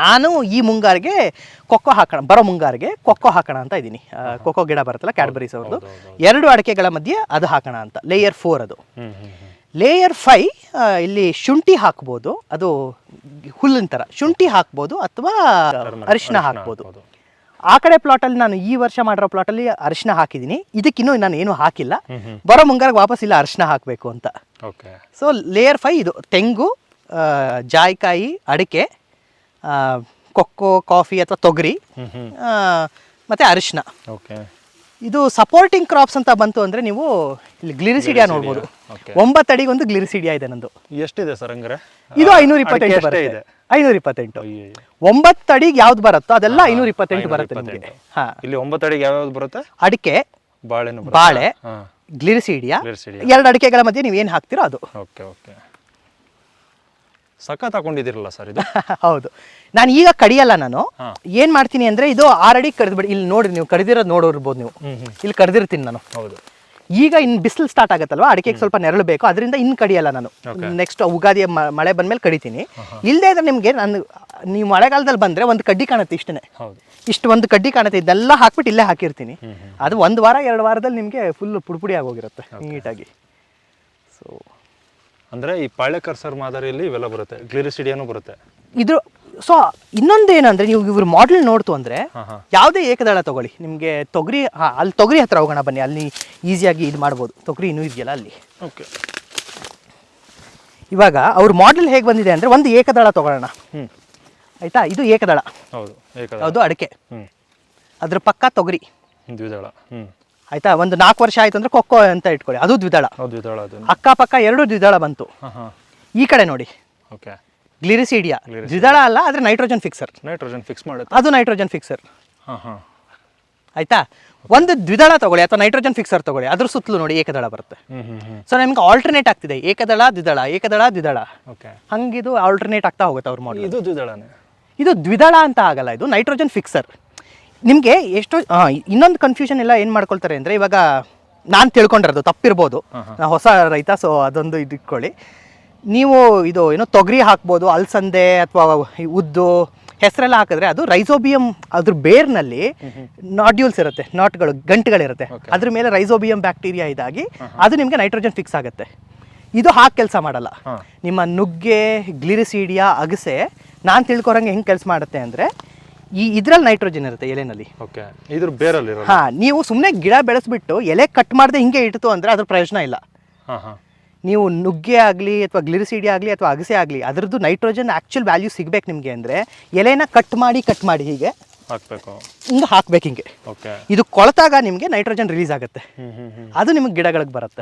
ನಾನು ಈ ಮುಂಗಾರಿಗೆ ಕೊಕ್ಕೋ ಹಾಕೋಣ, ಬರೋ ಮುಂಗಾರಿಗೆ ಕೊಕ್ಕೋ ಹಾಕೋಣ ಅಂತ ಇದ್ದೀನಿ. ಕೊಕ್ಕೋ ಗಿಡ ಬರುತ್ತಲ್ಲ ಕ್ಯಾಡ್ಬರೀಸ್ ಅವ್ರದ್ದು, 2 ಅಡಿಕೆಗಳ ಮಧ್ಯೆ ಅದು ಹಾಕೋಣ ಅಂತ. ಲೇಯರ್ 4 ಅದು. ಲೇಯರ್ 5 ಇಲ್ಲಿ ಶುಂಠಿ ಹಾಕ್ಬೋದು, ಅದು ಹುಲ್ಲಿನ ಥರ ಶುಂಠಿ ಹಾಕ್ಬೋದು ಅಥವಾ ಅರಿಶಿನ ಹಾಕ್ಬೋದು. ಆ ಕಡೆ ಪ್ಲಾಟಲ್ಲಿ ನಾನು ಈ ವರ್ಷ ಮಾಡಿರೋ ಪ್ಲಾಟಲ್ಲಿ ಅರಿಶಿನ ಹಾಕಿದ್ದೀನಿ, ಇದಕ್ಕಿನ್ನೂ ನಾನು ಏನೂ ಹಾಕಿಲ್ಲ. ಬರೋ ಮುಂಗಾರಿಗೆ ವಾಪಸ್ ಇಲ್ಲ ಅರಿಶಿನ ಹಾಕಬೇಕು ಅಂತ. ಸೊ ಲೇಯರ್ 5 ಇದು ತೆಂಗು, ಜಾಯಿಕಾಯಿ, ಅಡಿಕೆ, ಕೊಕ್ಕೋ, ಕಾಫಿ ಅಥವಾ ತೊಗರಿ, ಮತ್ತು ಅರಿಶಿನ. ಇದು ಸಪೋರ್ಟಿಂಗ್ ಕ್ರಾಪ್ಸ್ ಅಂತ ಬಂತು ಅಂದರೆ ನೀವು ಇಲ್ಲಿ ಗ್ಲಿರಿಸಿಡಿಯಾ ನೋಡ್ಬೋದು. 9 ಅಡಿಗೆ ಒಂದು ಗ್ಲಿರಿಸಿಡಿಯಾ ಇದೆ ನಂದು. ಎಷ್ಟಿದೆ ಸರ್ ಹಂಗಾರೆ? ಇದು 528 ಬರುತ್ತೆ. 528. 9 ಅಡಿಗೆ ಯಾವ್ದು ಬರುತ್ತೋ ಅದೆಲ್ಲ 528 ಬರುತ್ತೆ ನಿಮಗೆ. ಹಾ, ಇಲ್ಲಿ 9 ಅಡಿಗೆ ಯಾವ್ದು ಬರುತ್ತೆ? ಅಡಿಕೆ, ಬಾಳೆ, ಗ್ಲಿರಿಸಿಡಿಯಾ, 2 ಅಡಿಕೆಗಳ ಮಧ್ಯೆ ನೀವು ಏನು ಹಾಕ್ತಿರೋ ಅದು. ಸಖತ್ ಹಾಕೊಂಡಿದ್ದೀರಲ್ಲ ಸರ್ ಇದು. ಹೌದು, ನಾನು ಈಗ ಕಡಿಯಲ್ಲ. ನಾನು ಏನ್ ಮಾಡ್ತೀನಿ ಅಂದ್ರೆ ಇದು 6 ಅಡಿ ಕಡಿದ್ಬಿಡಿ. ಇಲ್ಲಿ ನೋಡ್ರಿ, ನೀವು ಕಡಿದಿರೋದು ನೋಡಿರ್ಬೋದು ನೀವು. ಇಲ್ಲಿ ಕಡಿದಿರ್ತೀನಿ ನಾನು. ಹೌದು, ಈಗ ಇನ್ನು ಬಿಸಿಲು ಸ್ಟಾರ್ಟ್ ಆಗುತ್ತಲ್ವಾ, ಅಡಿಕೆಗೆ ಸ್ವಲ್ಪ ನೆರಳು ಬೇಕು, ಅದರಿಂದ ಇನ್ನು ಕಡಿಯಲ್ಲ ನಾನು. ನೆಕ್ಸ್ಟ್ ಉಗಾದಿ ಮಳೆ ಬಂದ್ಮೇಲೆ ಕಡಿತೀನಿ. ಇಲ್ಲದೆ ಇದ್ರೆ ನಿಮಗೆ ನೀವು ಮಳೆಗಾಲದಲ್ಲಿ ಬಂದ್ರೆ ಒಂದು ಕಡ್ಡಿ ಕಾಣುತ್ತೆ, ಇಷ್ಟೇ, ಇಷ್ಟು ಒಂದು ಕಡ್ಡಿ ಕಾಣುತ್ತೆ. ಇದೆಲ್ಲ ಹಾಕ್ಬಿಟ್ಟು ಇಲ್ಲೇ ಹಾಕಿರ್ತೀನಿ. ಅದು 1 ವಾರ 2 ವಾರದಲ್ಲಿ ನಿಮಗೆ ಫುಲ್ ಪುಡಿ ಆಗೋಗಿರುತ್ತೆ ನೀಟಾಗಿ. ಸೊ ಅಂದ್ರೆ ಈ ಪಾಳ್ಯಕರ್ ಸರ್ ಮಾದರಿಯಲ್ಲಿ ಇವೆಲ್ಲ ಬರುತ್ತೆ, ಗ್ಲಿರಿಸಿಡಿಯಾನು ಬರುತ್ತೆ ಇದು. ಸೊ ಇನ್ನೊಂದು ಏನಂದ್ರೆ, ನೀವು ಇವ್ರ ಮಾಡೆಲ್ ನೋಡ್ತು ಅಂದ್ರೆ ಯಾವುದೇ ಏಕದಳ ತಗೊಳ್ಳಿ, ನಿಮಗೆ ತೊಗರಿ, ಅಲ್ಲಿ ತೊಗರಿ ಹತ್ರ ಹೋಗೋಣ ಬನ್ನಿ, ಅಲ್ಲಿ ಈಸಿಯಾಗಿ ಇದು ಮಾಡ್ಬೋದು. ತೊಗರಿ ಇನ್ನೂ ಇದೆಯಲ್ಲ ಅಲ್ಲಿ. ಓಕೆ, ಇವಾಗ ಅವ್ರ ಮಾಡೆಲ್ ಹೇಗೆ ಬಂದಿದೆ ಅಂದ್ರೆ, ಒಂದು ಏಕದಳ ತಗೊಳ್ಳೋಣ ಆಯ್ತಾ. ಇದು ಏಕದಳ. ಹೌದು, ಅಡಿಕೆ. ಅದ್ರ ಪಕ್ಕ ತೊಗರಿ, ದ್ವಿದಳ. ಆಯ್ತಾ. ಒಂದು 4 ವರ್ಷ ಆಯ್ತು ಅಂದ್ರೆ ಕೊಕ್ಕೋ ಅಂತ ಇಟ್ಕೊಳ್ಳಿ, ಅದು ದ್ವಿದಳ. ಅಕ್ಕಪಕ್ಕ 2 ದ್ವಿದಳ ಬಂತು. ಈ ಕಡೆ ನೋಡಿ, ಗ್ಲಿರಿಸಿಡಿಯಾ ದ್ವಿದಳ ಅಲ್ಲ, ಆದ್ರೆ ನೈಟ್ರೋಜನ್ ಫಿಕ್ಸರ್. ಅದು ನೈಟ್ರೋಜನ್ ಫಿಕ್ಸರ್. ಆಯ್ತಾ. ಒಂದು ದ್ವಿದಳ ತಗೊಳ್ಳಿ ಅಥವಾ ನೈಟ್ರೋಜನ್ ಫಿಕ್ಸರ್ ತಗೊಳ್ಳಿ, ಅದ್ರ ಸುತ್ತಲೂ ನೋಡಿ ಏಕದಳ ಬರುತ್ತೆ. ಸೊ ನಿಮ್ಗೆ ಆಲ್ಟರ್ನೇಟ್ ಆಗ್ತಿದೆ, ಏಕದಳ ದ್ವಿದಳ, ಏಕದಳ ದ್ವಿದಳ, ಹಂಗಿದು ಆಲ್ಟರ್ನೇಟ್ ಆಗ್ತಾ ಹೋಗುತ್ತೆ ಅವ್ರ ಮಾಡೆಲ್. ಇದು ದ್ವಿದಳ ಅಂತ ಆಗಲ್ಲ, ಇದು ನೈಟ್ರೋಜನ್ ಫಿಕ್ಸರ್. ನಿಮಗೆ ಎಷ್ಟೋ ಇನ್ನೊಂದು ಕನ್ಫ್ಯೂಷನ್ ಎಲ್ಲ ಏನು ಮಾಡ್ಕೊಳ್ತಾರೆ ಅಂದರೆ, ಇವಾಗ ನಾನು ತಿಳ್ಕೊಂಡಿರೋದು ತಪ್ಪಿರ್ಬೋದು, ನಾ ಹೊಸ ರೈತ, ಸೊ ಅದೊಂದು ಇದು ಇಟ್ಕೊಳ್ಳಿ. ನೀವು ಇದು ಏನೋ ತೊಗರಿ ಹಾಕ್ಬೋದು, ಅಲಸಂದೆ ಅಥವಾ ಉದ್ದು, ಹೆಸರೆಲ್ಲ ಹಾಕಿದ್ರೆ ಅದು ರೈಸೋಬಿಯಂ, ಅದ್ರ ಬೇರ್ನಲ್ಲಿ ನಾಡ್ಯೂಲ್ಸ್ ಇರುತ್ತೆ, ನಾಟ್ಗಳು, ಗಂಟುಗಳಿರುತ್ತೆ, ಅದ್ರ ಮೇಲೆ ರೈಸೋಬಿಯಂ ಬ್ಯಾಕ್ಟೀರಿಯಾ ಇದಾಗಿ ಅದು ನಿಮಗೆ ನೈಟ್ರೋಜನ್ ಫಿಕ್ಸ್ ಆಗುತ್ತೆ. ಇದು ಹಾಕಿ ಕೆಲಸ ಮಾಡಲ್ಲ. ನಿಮ್ಮ ನುಗ್ಗೆ, ಗ್ಲಿರಿಸಿಡಿಯಾ, ಅಗಸೆ ನಾನು ತಿಳ್ಕೊರಂಗೆ ಹೆಂಗೆ ಕೆಲಸ ಮಾಡುತ್ತೆ ಅಂದರೆ, ಇದ್ರಲ್ಲಿ ನೈಟ್ರೋಜನ್ ಇರುತ್ತೆ ಎಲೆನಲ್ಲಿ. ಇದ್ರ ಬೇರಲ್ಲಿ. ನೀವು ಸುಮ್ಮನೆ ಗಿಡ ಬೆಳೆಸ್ಬಿಟ್ಟು ಎಲೆ ಕಟ್ ಮಾಡದೆ ಹಿಂಗೆ ಇಡ್ತು ಅಂದರೆ ಅದ್ರ ಪ್ರಯೋಜನ ಇಲ್ಲ. ನೀವು ನುಗ್ಗೆ ಆಗಲಿ ಅಥವಾ ಗ್ಲಿರಿಸಿಡಿಯಾ ಆಗಲಿ ಅಥವಾ ಅಗಸೆ ಆಗಲಿ, ಅದ್ರದ್ದು ನೈಟ್ರೋಜನ್ ಆ್ಯಕ್ಚುಲ್ ವ್ಯಾಲ್ಯೂ ಸಿಗಬೇಕು ನಿಮಗೆ ಅಂದರೆ, ಎಲೆನ ಕಟ್ ಮಾಡಿ ಹೀಗೆ ಹಿಂಗೆ ಹಾಕ್ಬೇಕು ಹಿಂಗೆ. ಇದು ಕೊಳತಾಗ ನಿಮಗೆ ನೈಟ್ರೋಜನ್ ರಿಲೀಸ್ ಆಗುತ್ತೆ, ಅದು ನಿಮಗೆ ಗಿಡಗಳಿಗೆ ಬರುತ್ತೆ.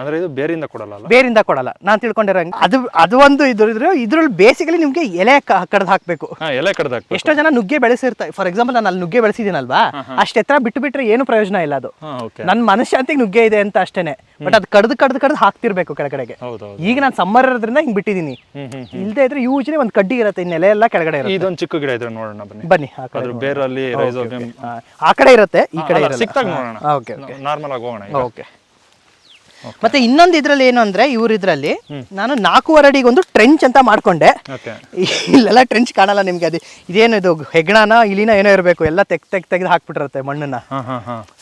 ಬೇರಿಂದ ಕೊಡಲ್ಲ ನಾನು ತಿಳ್ಕೊಂಡಿರಂಗೆ. ಅದು ಒಂದು ಇದ್ರಲ್ಲಿ ಬೇಸಿಕಲಿ ನಿಮಗೆ ಎಲೆ ಕಡ್ದು ಹಾಕಬೇಕು. ಎಷ್ಟೋ ಜನ ನುಗ್ಗೆ ಬೆಳೆಸಿರ್ತಾರೆ. ಫಾರ್ ಎಕ್ಸಾಂಪಲ್ ನಾನು ಅಲ್ಲಿ ನುಗ್ಗೆ ಬೆಳೆಸಿದ್ದೀನಲ್ವಾ, ಅಷ್ಟು ಎತ್ತರ ಬಿಟ್ಟರೆ ಏನು ಪ್ರಯೋಜನ ಇಲ್ಲ. ಅದು ನನ್ನ ಮನಃಶಾಂತಿಗೆ ನುಗ್ಗೆ ಇದೆ ಅಂತ ಅಷ್ಟೇನೆ, ಬಟ್ ಅದು ಕಡ್ದು ಹಾಕ್ತಿರ್ಬೇಕು ಕೆಳಗಡೆಗೆ. ಈಗ ನಾನು ಸಮ್ಮರ್ ಇರೋದ್ರಿಂದ ಹಿಂಗೆ ಬಿಟ್ಟಿದ್ದೀನಿ. ಇಲ್ಲದೆ ಇದ್ರೆ ಯೂಶಲಿ ಒಂದು ಕಡ್ಡಿ ಇರುತ್ತೆ, ಇನ್ನೆಲೆ ಎಲ್ಲ ಕೆಳಗಡೆ ಇರುತ್ತೆ. ಇದೊಂದು ಚಿಕ್ಕ ಗಿಡ ಇದ್ರೆ ನೋಡೋಣ ಬನ್ನಿ. ಆ ಕಡೆ ಇರುತ್ತೆ, ಈ ಕಡೆ ಓಕೆ. ಮತ್ತೆ ಇನ್ನೊಂದು ಇದ್ರಲ್ಲಿ ಏನು ಅಂದ್ರೆ, ಇದ್ರಲ್ಲಿ ನಾನು 4 ಅಡಿಗೆ ಒಂದು ಟ್ರೆಂಚ್ ಅಂತ ಮಾಡ್ಕೊಂಡೆ. ಇಲ್ಲೆಲ್ಲ ಟ್ರೆಂಚ್ ಕಾಣಲ್ಲ ನಿಮ್ಗೆ. ಅದು ಇದೇನು ಇದು ಹೆಗ್ಣಾನ ಇಲಿನ ಏನೋ ಇರಬೇಕು, ಎಲ್ಲ ತೆಗ್ದು ಹಾಕ್ಬಿಟ್ಟಿರುತ್ತೆ ಮಣ್ಣನ್ನ.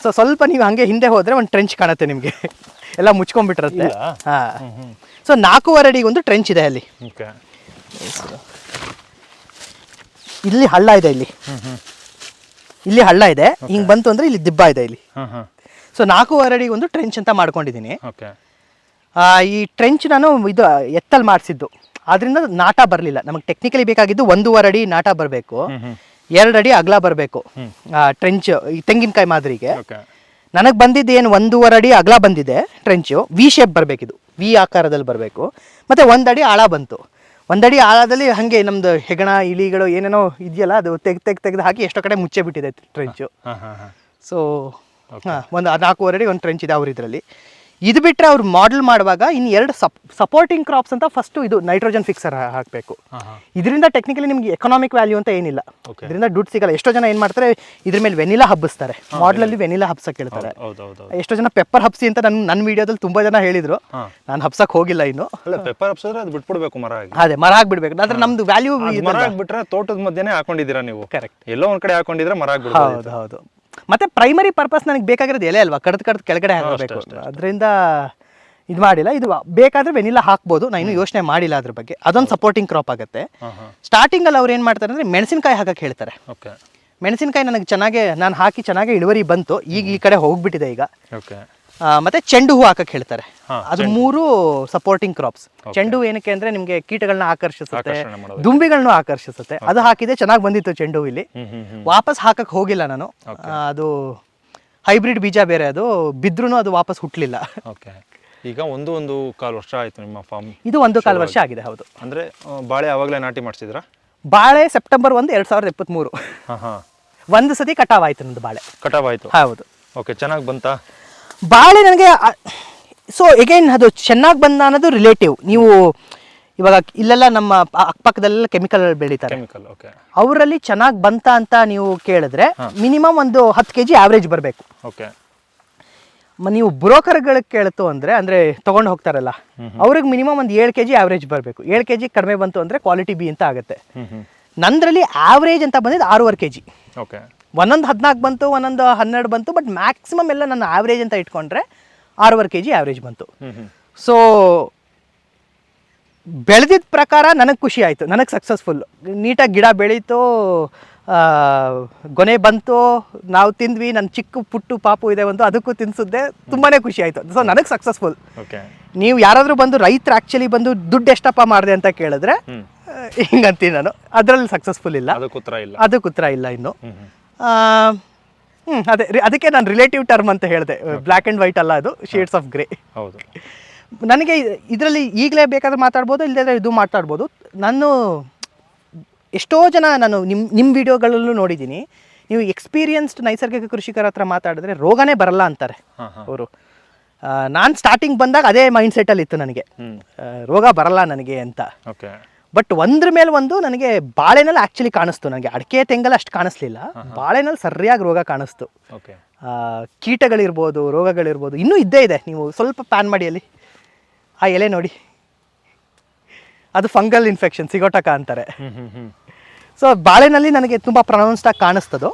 ಸೊ ಸ್ವಲ್ಪ ನೀವು ಹಂಗೆ ಹಿಂದೆ ಹೋದ್ರೆ ಒಂದು ಟ್ರೆಂಚ್ ಕಾಣುತ್ತೆ ನಿಮ್ಗೆ, ಎಲ್ಲ ಮುಚ್ಕೊಂಡ್ಬಿಟ್ಟಿರುತ್ತೆ. ಸೊ 4 ಅಡಿಗೆ ಒಂದು ಟ್ರೆಂಚ್ ಇದೆ ಅಲ್ಲಿ. ಇಲ್ಲಿ ಹಳ್ಳ ಇದೆ, ಇಲ್ಲಿ ಹಳ್ಳ ಇದೆ, ಹಿಂಗ್ ಬಂತು ಅಂದ್ರೆ ಇಲ್ಲಿ ದಿಬ್ಬ ಇದೆ ಇಲ್ಲಿ. ಸೊ 4 ಅಡಿಗೆ ಒಂದು ಟ್ರೆಂಚ್ ಅಂತ ಮಾಡ್ಕೊಂಡಿದ್ದೀನಿ. ಈ ಟ್ರೆಂಚ್ ನಾನು ಇದು ಎತ್ತಲ್ ಮಾಡಿಸಿದ್ದು, ಆದ್ರಿಂದ ನಾಟ ಬರಲಿಲ್ಲ. ನಮಗೆ ಟೆಕ್ನಿಕಲಿ ಬೇಕಾಗಿದ್ದು 1.5 ಅಡಿ ನಾಟ ಬರಬೇಕು, 2 ಅಡಿ ಅಗಲ ಬರಬೇಕು ಟ್ರೆಂಚ್. ಈ ತೆಂಗಿನಕಾಯಿ ಮಾದರಿಗೆ ನನಗೆ ಬಂದಿದ್ದು ಏನು 1.5 ಅಡಿ ಅಗಲ ಬಂದಿದೆ ಟ್ರೆಂಚು. ವಿ ಶೇಪ್ ಬರಬೇಕಿದು, ವಿ ಆಕಾರದಲ್ಲಿ ಬರಬೇಕು. ಮತ್ತು 1 ಅಡಿ ಆಳ ಬಂತು. 1 ಅಡಿ ಆಳದಲ್ಲಿ ಹಾಗೆ ನಮ್ದು ಹೆಗಣ ಇಲಿಗಳು ಏನೇನೋ ಇದೆಯಲ್ಲ, ಅದು ತೆಗೆದು ಹಾಕಿ ಎಷ್ಟೋ ಕಡೆ ಮುಚ್ಚೆ ಬಿಟ್ಟಿದೆ ಟ್ರೆಂಚು. ಸೊ ಒಂದು 4 ಅಡಿ ಒಂದು ಟ್ರೆಂಚ್ ಇದೆ ಅವ್ರ ಇದರಲ್ಲಿ. ಇದು ಬಿಟ್ಟರೆ ಅವ್ರು ಮಾಡೆಲ್ ಮಾಡುವಾಗ ಇನ್ನು 2 ಸಪೋರ್ಟಿಂಗ್ ಕ್ರಾಪ್ಸ್ ಅಂತ ಫಸ್ಟ್ ಇದು ನೈಟ್ರೋಜನ್ ಫಿಕ್ಸರ್ ಹಾಕಬೇಕು. ಇದರಿಂದ ಟೆಕ್ನಿಕಲಿ ನಿಮ್ಗೆ ಎಕನಾಮಿಕ್ ವ್ಯಾಲ್ಯೂ ಅಂತ ಏನಿಲ್ಲ, ಇದರಿಂದ ದುಡ್ಡು ಸಿಗಲ್ಲ. ಎಷ್ಟೋ ಜನ ಏನು ಮಾಡ್ತಾರೆ, ಇದ್ರ ಮೇಲೆ ವೆನಿಲಾ ಹಬ್ಬಿಸ್ತಾರೆ, ಮಾಡೆಲಲ್ಲಿ ವೆನಿಲಾ ಹಬ್ಸಕ್ಕೆ ಹೇಳ್ತಾರೆ. ಎಷ್ಟೋ ಜನ ಪೆಪ್ಪರ್ ಹಬ್ಸಿ ಅಂತ ನನ್ನ ವಿಡಿಯೋದಲ್ಲಿ ತುಂಬಾ ಜನ ಹೇಳಿದ್ರು, ನಾನು ಹಬ್ಸಕ್ ಹೋಗಿಲ್ಲ ಇನ್ನು. ಪೆಪ್ಪರ್ ಹಬ್ಸಿದ್ರೆ ಅದು ಬಿಟ್ಬಿಡ್ಬೇಕು, ಮರ ಅದೇ ಮರ ಆಗ್ಬಿಡ್ಬೇಕು. ಆದ್ರೆ ನಮ್ದು ವ್ಯಾಲ್ಯೂ ಬಿಟ್ರೆ ತೋಟದ ಮಧ್ಯೆ ಹಾಕೊಂಡಿದ್ದೀರಾ ನೀವು. ಕರೆಕ್ಟ್, ಎಲ್ಲೋ ಒಂದ್ ಕಡೆ ಹಾಕೊಂಡಿದ್ರೆ ಮರ ಆಗ್ಬಿಡ್ಬೋದು. ಹೌದು. ಮತ್ತೆ ಪ್ರೈಮರಿ ಪರ್ಪಸ್ ನನಗೆ ಬೇಕಾಗಿರೋದು ಎಲೆ ಅಲ್ವಾ, ಕಡ್ದು ಕೆಳಗಡೆ ಹಾಕಬೇಕು. ಅದರಿಂದ ಇದು ಮಾಡಿಲ್ಲ. ಇದು ಬೇಕಾದ್ರೆ ವೆನಿಲಾ ಹಾಕ್ಬೋದು, ನಾನು ಇನ್ನೂ ಯೋಚನೆ ಮಾಡಿಲ್ಲ ಅದ್ರ ಬಗ್ಗೆ. ಅದೊಂದು ಸಪೋರ್ಟಿಂಗ್ ಕ್ರಾಪ್ ಆಗುತ್ತೆ. ಸ್ಟಾರ್ಟಿಂಗಲ್ಲಿ ಅವ್ರು ಏನು ಮಾಡ್ತಾರೆ ಅಂದರೆ ಮೆಣಸಿನಕಾಯಿ ಹಾಕಕ್ಕೆ ಹೇಳ್ತಾರೆ. ಓಕೆ. ಮೆಣಸಿನಕಾಯಿ ನನಗೆ ನಾನು ಹಾಕಿ ಚೆನ್ನಾಗಿ ಇಳುವರಿ ಬಂತು. ಈಗ ಈ ಕಡೆ ಹೋಗ್ಬಿಟ್ಟಿದೆ ಈಗ. ಓಕೆ. ಮತ್ತೆ ಚೆಂಡು ಹೂ ಹಾಕಕ್ಕೆ ಹೇಳ್ತಾರೆ. ಅದು 3 ಸಪೋರ್ಟಿಂಗ್ ಕ್ರಾಪ್ಸ್. ಚೆಂಡು ಹೂ ಏನಕ್ಕೆ ಅಂದರೆ ನಿಮಗೆ ಕೀಟಗಳನ್ನ ಆಕರ್ಷಿಸುತ್ತೆ, ದುಂಬಿಗಳನ್ನೂ ಆಕರ್ಷಿಸುತ್ತೆ. ಅದು ಹಾಕಿದೆ, ಚೆನ್ನಾಗಿ ಬಂದಿತ್ತು ಚೆಂಡು ಹೂ. ಇಲ್ಲಿ ವಾಪಸ್ ಹಾಕಕ್ಕೆ ಹೋಗಿಲ್ಲ ನಾನು. ಅದು ಹೈಬ್ರಿಡ್ ಬೀಜ ಬೇರೆ, ಅದು ಬಿದ್ರೂ ಅದು ವಾಪಸ್ ಹುಟ್ಟಲಿಲ್ಲ. ಓಕೆ. ಈಗ ಒಂದು ಕಾಲು ವರ್ಷ ಆಯ್ತು ನಿಮ್ಮ ಫಾರ್ಮ್? ಇದು 1.25 ವರ್ಷ ಆಗಿದೆ. ಹೌದು. ಅಂದರೆ ಬಾಳೆ ಆವಾಗಲೇ ನಾಟಿ ಮಾಡಿಸಿದ್ರಾ? ಬಾಳೆ ಸೆಪ್ಟೆಂಬರ್ 1, 2023 ಒಂದು ಸತಿ ಕಟಾವ್ ಆಯ್ತು ನಂದು ಬಾಳೆ. ಕಟಾವ್ ಆಯ್ತು? ಹೌದು. ಓಕೆ. ಚೆನ್ನಾಗಿ ಬಂತಾ ಬಾಳೆ? ನನಗೆ ಸೊ ಎಗೈನ್ ಅದು ಚೆನ್ನಾಗಿ ಬಂದ ಅನ್ನೋದು ರಿಲೇಟಿವ್. ನೀವು ಇವಾಗ ಇಲ್ಲೆಲ್ಲ ನಮ್ಮ ಅಕ್ಕಪಕ್ಕದಲ್ಲೆಲ್ಲ ಕೆಮಿಕಲ್ ಬೆಳೀತಾರೆ. ಕೆಮಿಕಲ್. ಓಕೆ. ಅವರಲ್ಲಿ ಚೆನ್ನಾಗಿ ಬಂತ ಅಂತ ನೀವು ಕೇಳಿದ್ರೆ ಮಿನಿಮಮ್ ಒಂದು 10 kg ಆವ್ರೇಜ್ ಬರಬೇಕು. ಓಕೆ. ನೀವು ಬ್ರೋಕರ್ಗಳಿಗೆ ಕೇಳ್ತು ಅಂದರೆ ತೊಗೊಂಡು ಹೋಗ್ತಾರಲ್ಲ, ಅವ್ರಿಗೆ ಮಿನಿಮಮ್ ಒಂದು 7 kg ಆವ್ರೇಜ್ ಬರಬೇಕು. 7 kg ಕಡಿಮೆ ಬಂತು ಅಂದರೆ ಕ್ವಾಲಿಟಿ ಬಿ ಅಂತ ಆಗುತ್ತೆ. ನಂದರಲ್ಲಿ ಆವ್ರೇಜ್ ಅಂತ ಬಂದಿದ್ದು 6.5 kg. ಓಕೆ. ಒಂದೊಂದು 14 ಬಂತು, ಒಂದೊಂದು 12 ಬಂತು, ಬಟ್ ಮ್ಯಾಕ್ಸಿಮಮ್ ಎಲ್ಲ ನನ್ನ ಆವ್ರೇಜ್ ಅಂತ ಇಟ್ಕೊಂಡ್ರೆ 6.5 kg ಆವ್ರೇಜ್ ಬಂತು. ಸೊ ಬೆಳೆದಿದ್ದ ಪ್ರಕಾರ ನನಗೆ ಖುಷಿ ಆಯಿತು, ನನಗೆ ಸಕ್ಸಸ್ಫುಲ್. ನೀಟಾಗಿ ಗಿಡ ಬೆಳೀತು, ಗೊನೆ ಬಂತು, ನಾವು ತಿಂದ್ವಿ. ನನ್ನ ಚಿಕ್ಕ ಪುಟ್ಟು ಪಾಪು ಇದೆ ಒಂದು, ಅದಕ್ಕೂ ತಿನ್ಸಿದ್ದೆ, ತುಂಬಾ ಖುಷಿ ಆಯಿತು. ಸೊ ನನಗೆ ಸಕ್ಸಸ್ಫುಲ್. ನೀವು ಯಾರಾದರೂ ಬಂದು ರೈತರು ಆ್ಯಕ್ಚುಲಿ ಬಂದು ದುಡ್ಡು ಎಷ್ಟಪ್ಪ ಮಾಡಿದೆ ಅಂತ ಕೇಳಿದ್ರೆ ಹಿಂಗಂತೀನಿ ನಾನು. ಅದರಲ್ಲಿ ಸಕ್ಸಸ್ಫುಲ್ ಇಲ್ಲ, ಅದಕ್ಕೆ ಉತ್ತರ ಇಲ್ಲ ಇನ್ನು. ಅದಕ್ಕೆ ನಾನು ರಿಲೇಟಿವ್ ಟರ್ಮ್ ಅಂತ ಹೇಳಿದೆ. ಬ್ಲ್ಯಾಕ್ ಆ್ಯಂಡ್ ವೈಟ್ ಅಲ್ಲ, ಅದು ಶೇಡ್ಸ್ ಆಫ್ ಗ್ರೇ. ಹೌದು. ನನಗೆ ಇದರಲ್ಲಿ ಈಗಲೇ ಬೇಕಾದ್ರೆ ಮಾತಾಡ್ಬೋದು, ಇಲ್ಲದೇ ಇದು ಮಾತಾಡ್ಬೋದು. ನಾನು ಎಷ್ಟೋ ಜನ ನಾನು ನಿಮ್ಮ ವಿಡಿಯೋಗಳಲ್ಲೂ ನೋಡಿದ್ದೀನಿ, ನೀವು ಎಕ್ಸ್ಪೀರಿಯನ್ಸ್ಡ್ ನೈಸರ್ಗಿಕ ಕೃಷಿಕರ ಹತ್ರ ಮಾತಾಡಿದ್ರೆ ರೋಗನೇ ಬರಲ್ಲ ಅಂತಾರೆ ಅವರು. ನಾನು ಸ್ಟಾರ್ಟಿಂಗ್ ಬಂದಾಗ ಅದೇ ಮೈಂಡ್ ಸೆಟ್ಟಲ್ಲಿ ಇತ್ತು ನನಗೆ, ರೋಗ ಬರಲ್ಲ ನನಗೆ ಅಂತ. ಬಟ್ ಒಂದ್ರ ಮೇಲೆ ಒಂದು ನನಗೆ ಬಾಳೆನಲ್ಲಿ ಆ್ಯಕ್ಚುಲಿ ಕಾಣಿಸ್ತು. ನನಗೆ ಅಡಿಕೆ ತೆಂಗಲ್ಲ ಅಷ್ಟು ಕಾಣಿಸ್ಲಿಲ್ಲ, ಬಾಳೆನಲ್ಲಿ ಸರಿಯಾಗಿ ರೋಗ ಕಾಣಿಸ್ತು. ಕೀಟಗಳಿರ್ಬೋದು, ರೋಗಗಳಿರ್ಬೋದು, ಇನ್ನೂ ಇದ್ದೇ ಇದೆ. ನೀವು ಸ್ವಲ್ಪ ಪ್ಯಾನ್ ಮಾಡಿ ಅಲ್ಲಿ ಆ ಎಲೆ ನೋಡಿ, ಅದು ಫಂಗಲ್ ಇನ್ಫೆಕ್ಷನ್, ಸಿಗೋಟಕ ಅಂತಾರೆ. ಸೊ ಬಾಳೆನಲ್ಲಿ ನನಗೆ ತುಂಬ ಪ್ರೊನೌನ್ಸ್ಡ್ ಆಗಿ ಕಾಣಿಸ್ತದು.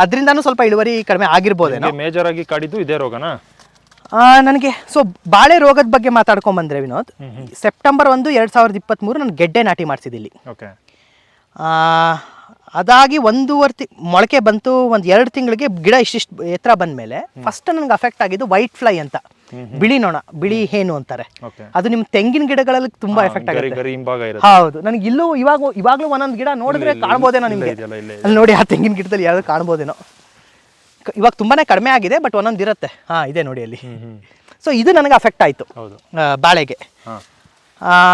ಅದರಿಂದನೂ ಸ್ವಲ್ಪ ಇಳುವರಿ ಕಡಿಮೆ ಆಗಿರ್ಬೋದೇನೋ. ಮೇಜರ್ ಆಗಿ ಕಾಡಿದ್ದು ಇದೇ ರೋಗನಾ ನನಗೆ? ಸೊ ಬಾಳೆ ರೋಗದ ಬಗ್ಗೆ ಮಾತಾಡ್ಕೊಂಬಂದ್ರೆ ವಿನೋದ್, ಸೆಪ್ಟೆಂಬರ್ 1, 2023 ನಾನು ಗೆಡ್ಡೆ ನಾಟಿ ಮಾಡಿಸಿದ್ದಿಲ್ಲಿ. ಅದಾಗಿ 1.5 ಮೊಳಕೆ ಬಂತು. ಒಂದು 2 ತಿಂಗಳಿಗೆ ಗಿಡ ಇಷ್ಟಿಷ್ಟು ಎತ್ತರ ಬಂದಮೇಲೆ ಫಸ್ಟ್ ನನಗೆ ಅಫೆಕ್ಟ್ ಆಗಿದ್ದು ವೈಟ್ ಫ್ಲೈ ಅಂತ, ಬಿಳಿ ನೊಣ, ಬಿಳಿ ಹೇನು ಅಂತಾರೆ. ಅದು ನಿಮ್ಮ ತೆಂಗಿನ ಗಿಡಗಳಲ್ಲಿ ತುಂಬಾ ಎಫೆಕ್ಟ್ ಆಗುತ್ತೆ. ಹೌದು. ನನಗೆ ಇಲ್ಲೂ ಇವಾಗಲೂ ಒಂದೊಂದು ಗಿಡ ನೋಡಿದ್ರೆ ಕಾಣ್ಬೋದೇನೋ ನಿಮಗೆ. ಅಲ್ಲಿ ನೋಡಿ, ಆ ತೆಂಗಿನ ಗಿಡದಲ್ಲಿ ಯಾವ್ದು ಕಾಣ್ಬೋದೇನೋ. ಇವಾಗ ತುಂಬಾನೇ ಕಡಿಮೆ ಆಗಿದೆ, ಬಟ್ ಒಂದೊಂದು ಇರುತ್ತೆ. ಇದೆ ನೋಡಿ ಅಲ್ಲಿ. ಸೊ ಇದು ನನಗೆ ಅಫೆಕ್ಟ್ ಆಯಿತು ಬಾಳೆಗೆ.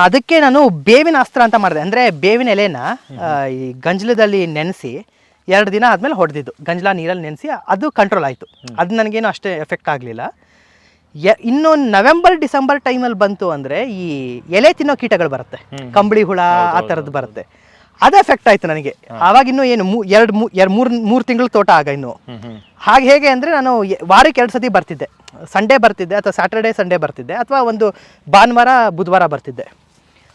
ಅದಕ್ಕೆ ನಾನು ಬೇವಿನ ಅಸ್ತ್ರ ಅಂತ ಮಾಡಿದೆ. ಅಂದರೆ ಬೇವಿನ ಎಲೆನ ಈ ಗಂಜಲದಲ್ಲಿ ನೆನೆಸಿ 2 ದಿನ ಆದಮೇಲೆ ಹೊಡೆದಿದ್ದು, ಗಂಜಲ ನೀರಲ್ಲಿ ನೆನೆಸಿ, ಅದು ಕಂಟ್ರೋಲ್ ಆಯಿತು. ಅದು ನನಗೇನು ಅಷ್ಟೇ ಎಫೆಕ್ಟ್ ಆಗಲಿಲ್ಲ. ಇನ್ನು ನವೆಂಬರ್ ಡಿಸೆಂಬರ್ ಟೈಮಲ್ಲಿ ಬಂತು ಅಂದರೆ ಈ ಎಲೆ ತಿನ್ನೋ ಕೀಟಗಳು ಬರುತ್ತೆ, ಕಂಬಳಿ ಹುಳ ಆ ಥರದ್ದು ಬರುತ್ತೆ. ಅದು ಎಫೆಕ್ಟ್ ಆಯಿತು ನನಗೆ. ಆವಾಗ ಇನ್ನೂ ಏನು 2-3 ತಿಂಗಳು ತೋಟ ಆಗ ಇನ್ನು. ಹಾಗೆ ಹೇಗೆ ಅಂದರೆ ನಾನು ವಾರಕ್ಕೆ 2 ಸತಿ ಬರ್ತಿದ್ದೆ. ಸಂಡೇ ಬರ್ತಿದ್ದೆ, ಅಥವಾ ಸ್ಯಾಟರ್ಡೇ ಸಂಡೇ ಬರ್ತಿದ್ದೆ, ಅಥವಾ ಒಂದು ಭಾನುವಾರ ಬುಧವಾರ ಬರ್ತಿದ್ದೆ.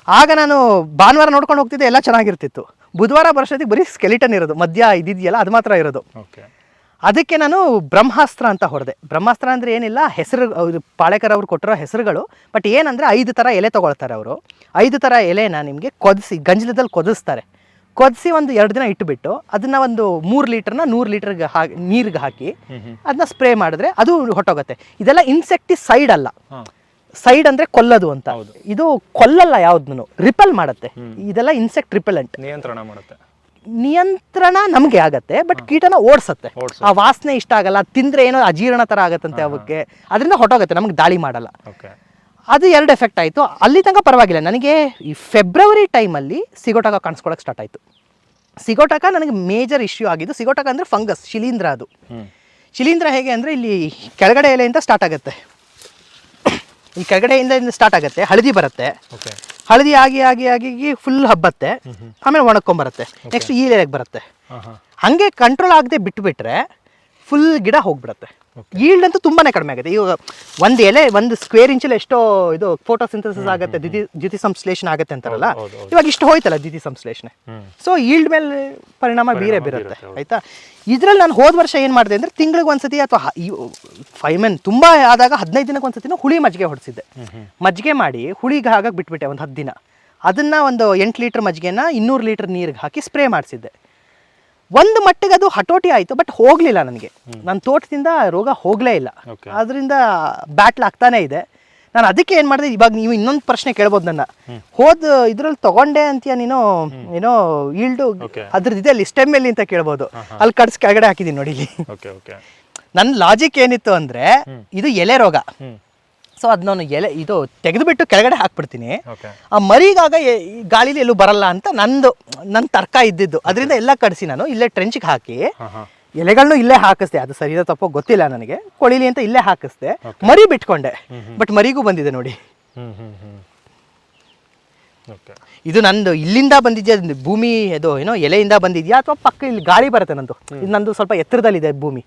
ಆಗ ನಾನು ಭಾನುವಾರ ನೋಡ್ಕೊಂಡು ಹೋಗ್ತಿದ್ದೆ, ಎಲ್ಲ ಚೆನ್ನಾಗಿರ್ತಿತ್ತು. ಬುಧವಾರ ಬರೋಷ್ಟೊತ್ತಿಗೆ ಬರೀ ಸ್ಕೆಲಿಟನ್ ಇರೋದು, ಮಧ್ಯ ಇದಿದೆಯಲ್ಲ ಅದು ಮಾತ್ರ ಇರೋದು. ಅದಕ್ಕೆ ನಾನು ಬ್ರಹ್ಮಾಸ್ತ್ರ ಅಂತ ಹೊಡೆದೆ. ಬ್ರಹ್ಮಾಸ್ತ್ರ ಅಂದರೆ ಏನಿಲ್ಲ, ಹೆಸರು ಪಾಳೇಕರ್ ಅವ್ರು ಕೊಟ್ಟಿರೋ ಹೆಸರುಗಳು. ಬಟ್ ಏನಂದರೆ 5 ಥರ ಎಲೆ ತೊಗೊಳ್ತಾರೆ ಅವರು. 5 ಥರ ಎಲೆನ ನಿಮಗೆ ಕೊದಿಸಿ ಗಂಜಲದಲ್ಲಿ ಕೊದಿಸ್ತಾರೆ. ಕೊದಿಸಿ ಒಂದು 2 ದಿನ ಇಟ್ಟುಬಿಟ್ಟು ಅದನ್ನು ಒಂದು 3 ಲೀಟರ್ನ 100 ಲೀಟರ್ಗೆ ನೀರಿಗೆ ಹಾಕಿ ಅದನ್ನ ಸ್ಪ್ರೇ ಮಾಡಿದ್ರೆ ಅದು ಹೊಟ್ಟೋಗುತ್ತೆ. ಇದೆಲ್ಲ ಇನ್ಸೆಕ್ಟಿಸೈಡ್ ಅಲ್ಲ, ಸೈಡ್ ಅಂದರೆ ಕೊಲ್ಲೋದು ಅಂತ. ಇದು ಕೊಲ್ಲಲ್ಲ, ಯಾವುದನ್ನು ರಿಪೆಲ್ ಮಾಡುತ್ತೆ. ಇದೆಲ್ಲ ಇನ್ಸೆಕ್ಟ್ ರಿಪೆಲೆಂಟ್, ನಿಯಂತ್ರಣ ನಮಗೆ ಆಗತ್ತೆ, ಬಟ್ ಕೀಟನ ಓಡಿಸತ್ತೆ. ಆ ವಾಸನೆ ಇಷ್ಟ ಆಗಲ್ಲ, ತಿಂದ್ರೆ ಏನೋ ಅಜೀರ್ಣ ಥರ ಆಗತ್ತಂತೆ ಅವಕ್ಕೆ, ಅದರಿಂದ ಹೊಟ್ಟೋಗುತ್ತೆ, ನಮಗೆ ದಾಳಿ ಮಾಡಲ್ಲ. ಅದು 2 ಎಫೆಕ್ಟ್ ಆಯಿತು. ಅಲ್ಲಿ ತನಕ ಪರವಾಗಿಲ್ಲ. ನನಗೆ ಈ ಫೆಬ್ರವರಿ ಟೈಮಲ್ಲಿ ಸಿಗೋಟಕ ಕಾಣಿಸ್ಕೊಳಕ್ಕೆ ಸ್ಟಾರ್ಟ್ ಆಯಿತು. ಸಿಗೋಟಕ ನನಗೆ ಮೇಜರ್ ಇಶ್ಯೂ ಆಗಿದ್ದು. ಸಿಗೋಟಕ ಅಂದರೆ ಫಂಗಸ್, ಶಿಲೀಂಧ್ರ. ಅದು ಶಿಲೀಂಧ್ರ ಹೇಗೆ ಅಂದರೆ ಇಲ್ಲಿ ಕೆಳಗಡೆ ಎಲೆಯಿಂದ ಸ್ಟಾರ್ಟ್ ಆಗುತ್ತೆ. ಈ ಕೆಳಗಡೆಯಿಂದ ಸ್ಟಾರ್ಟ್ ಆಗುತ್ತೆ, ಹಳದಿ ಬರುತ್ತೆ, ಹಳದಿ ಆಗಿ ಆಗಿ ಆಗಿ ಫುಲ್ ಹಬ್ಬತ್ತೆ, ಆಮೇಲೆ ಒಣಕೊಂಬರುತ್ತೆ, ನೆಕ್ಸ್ಟ್ ಈ ಎಲೆಗೆ ಬರುತ್ತೆ. ಹಾಗೆ ಕಂಟ್ರೋಲ್ ಆಗದೆ ಬಿಟ್ಟುಬಿಟ್ರೆ ಫುಲ್ ಗಿಡ ಹೋಗ್ಬಿಡುತ್ತೆ. ಈಲ್ಡ್ ಅಂತೂ ತುಂಬಾನೇ ಕಡಿಮೆ ಆಗುತ್ತೆ. ಇವಾಗ ಒಂದು ಎಲೆ ಒಂದು ಸ್ಕ್ವೇರ್ ಇಂಚಲ್ಲಿ ಎಷ್ಟೋ ಇದು ಫೋಟೋಸಿಂಥಸಿಸ್ ಆಗುತ್ತೆ, ದ್ಯುತಿ ಸಂಶ್ಲೇಷಣೆ ಆಗುತ್ತೆ ಅಂತಾರಲ್ಲ, ಇವಾಗ ಇಷ್ಟು ಹೋಯ್ತಲ್ಲ ದ್ಯುತಿ ಸಂಶ್ಲೇಷಣೆ. ಸೊ ಈಲ್ಡ್ ಮೇಲೆ ಪರಿಣಾಮ ಬೀರುತ್ತೆ ಆಯ್ತಾ. ಇದ್ರಲ್ಲಿ ನಾನು ಹೋದ ವರ್ಷ ಏನು ಮಾಡಿದೆ ಅಂದರೆ ತಿಂಗಳಿಗೆ ಒಂದ್ಸತಿ ಅಥವಾ 5 men ತುಂಬ ಆದಾಗ 15 ದಿನಕ್ಕೆ ಒಂದ್ಸತಿನೂ ಹುಳಿ ಮಜ್ಜಿಗೆ ಹೊಡಿಸಿದ್ದೆ. ಮಜ್ಜಿಗೆ ಮಾಡಿ ಹುಳಿಗೆ ಹಾಗಾಗಿ ಬಿಟ್ಬಿಟ್ಟೆ ಒಂದು 10 ದಿನ. ಅದನ್ನು ಒಂದು 8 ಲೀಟ್ರ್ ಮಜ್ಜಿಗೆನ 200 ಲೀಟ್ರ್ ನೀರಿಗೆ ಹಾಕಿ ಸ್ಪ್ರೇ ಮಾಡಿಸಿದ್ದೆ. ಒಂದು ಮಟ್ಟಿಗೆ ಅದು ಹತೋಟಿ ಆಯಿತು, ಬಟ್ ಹೋಗಲಿಲ್ಲ ನನಗೆ. ನನ್ನ ತೋಟದಿಂದ ರೋಗ ಹೋಗಲೇ ಇಲ್ಲ, ಅದರಿಂದ ಬ್ಯಾಟ್ಲ್ ಆಗ್ತಾನೇ ಇದೆ. ನಾನು ಅದಕ್ಕೆ ಏನು ಮಾಡಿದೆ, ಇವಾಗ ನೀವು ಇನ್ನೊಂದು ಪ್ರಶ್ನೆ ಕೇಳ್ಬೋದು ನನ್ನ, ಇದ್ರಲ್ಲಿ ತಗೊಂಡೆ ಅಂತೀಯ ನೀನು ಏನೋ ಈಲ್ಡು ಅದ್ರದ್ದು ಅಲ್ಲಿ ಸ್ಟೆಮ್ಮೆಲ್ಲಿ ಅಂತ ಕೇಳ್ಬೋದು. ಅಲ್ಲಿ ಕಡ್ಸಿ ಕೆಳಗಡೆ ಹಾಕಿದ್ದೀನಿ ನೋಡಿ ಇಲ್ಲಿ. ನನ್ನ ಲಾಜಿಕ್ ಏನಿತ್ತು ಅಂದರೆ ಇದು ಎಲೆ ರೋಗ. ಸೊ ಅದು ನಾನು ಇದು ತೆಗೆದುಬಿಟ್ಟು ಕೆಳಗಡೆ ಹಾಕ್ಬಿಡ್ತೀನಿ, ಆ ಮರಿಗಾಗ ಗಾಳಿಲಿ ಎಲ್ಲೂ ಬರಲ್ಲ ಅಂತ ನನ್ನ ತರ್ಕ ಇದ್ದಿದ್ದು. ಅದರಿಂದ ಎಲ್ಲ ಕಡಿಸಿ ನಾನು ಇಲ್ಲೇ ಟ್ರೆಂಚಿಗೆ ಹಾಕಿ ಎಲೆಗಳನ್ನು ಇಲ್ಲೇ ಹಾಕಿಸ್ದೆ. ಅದು ಸರಿಯೋ ತಪ್ಪೋ ಗೊತ್ತಿಲ್ಲ ನನಗೆ, ಕೊಳಿಲಿ ಅಂತ ಇಲ್ಲೇ ಹಾಕಿಸ್ದೆ. ಮರಿ ಬಿಟ್ಕೊಂಡೆ, ಬಟ್ ಮರಿಗೂ ಬಂದಿದೆ ನೋಡಿ. ಇದು ನಂದು ಇಲ್ಲಿಂದ ಬಂದಿದ್ಯಾ, ಭೂಮಿ ಅದು ಏನೋ ಎಲೆಯಿಂದ ಬಂದಿದ್ಯಾ ಅಥವಾ ಪಕ್ಕ ಇಲ್ಲಿ ಗಾಳಿ ಬರುತ್ತೆ ನಂದು. ಇದು ನಂದು ಸ್ವಲ್ಪ ಎತ್ತರದಲ್ಲಿದೆ ಭೂಮಿ,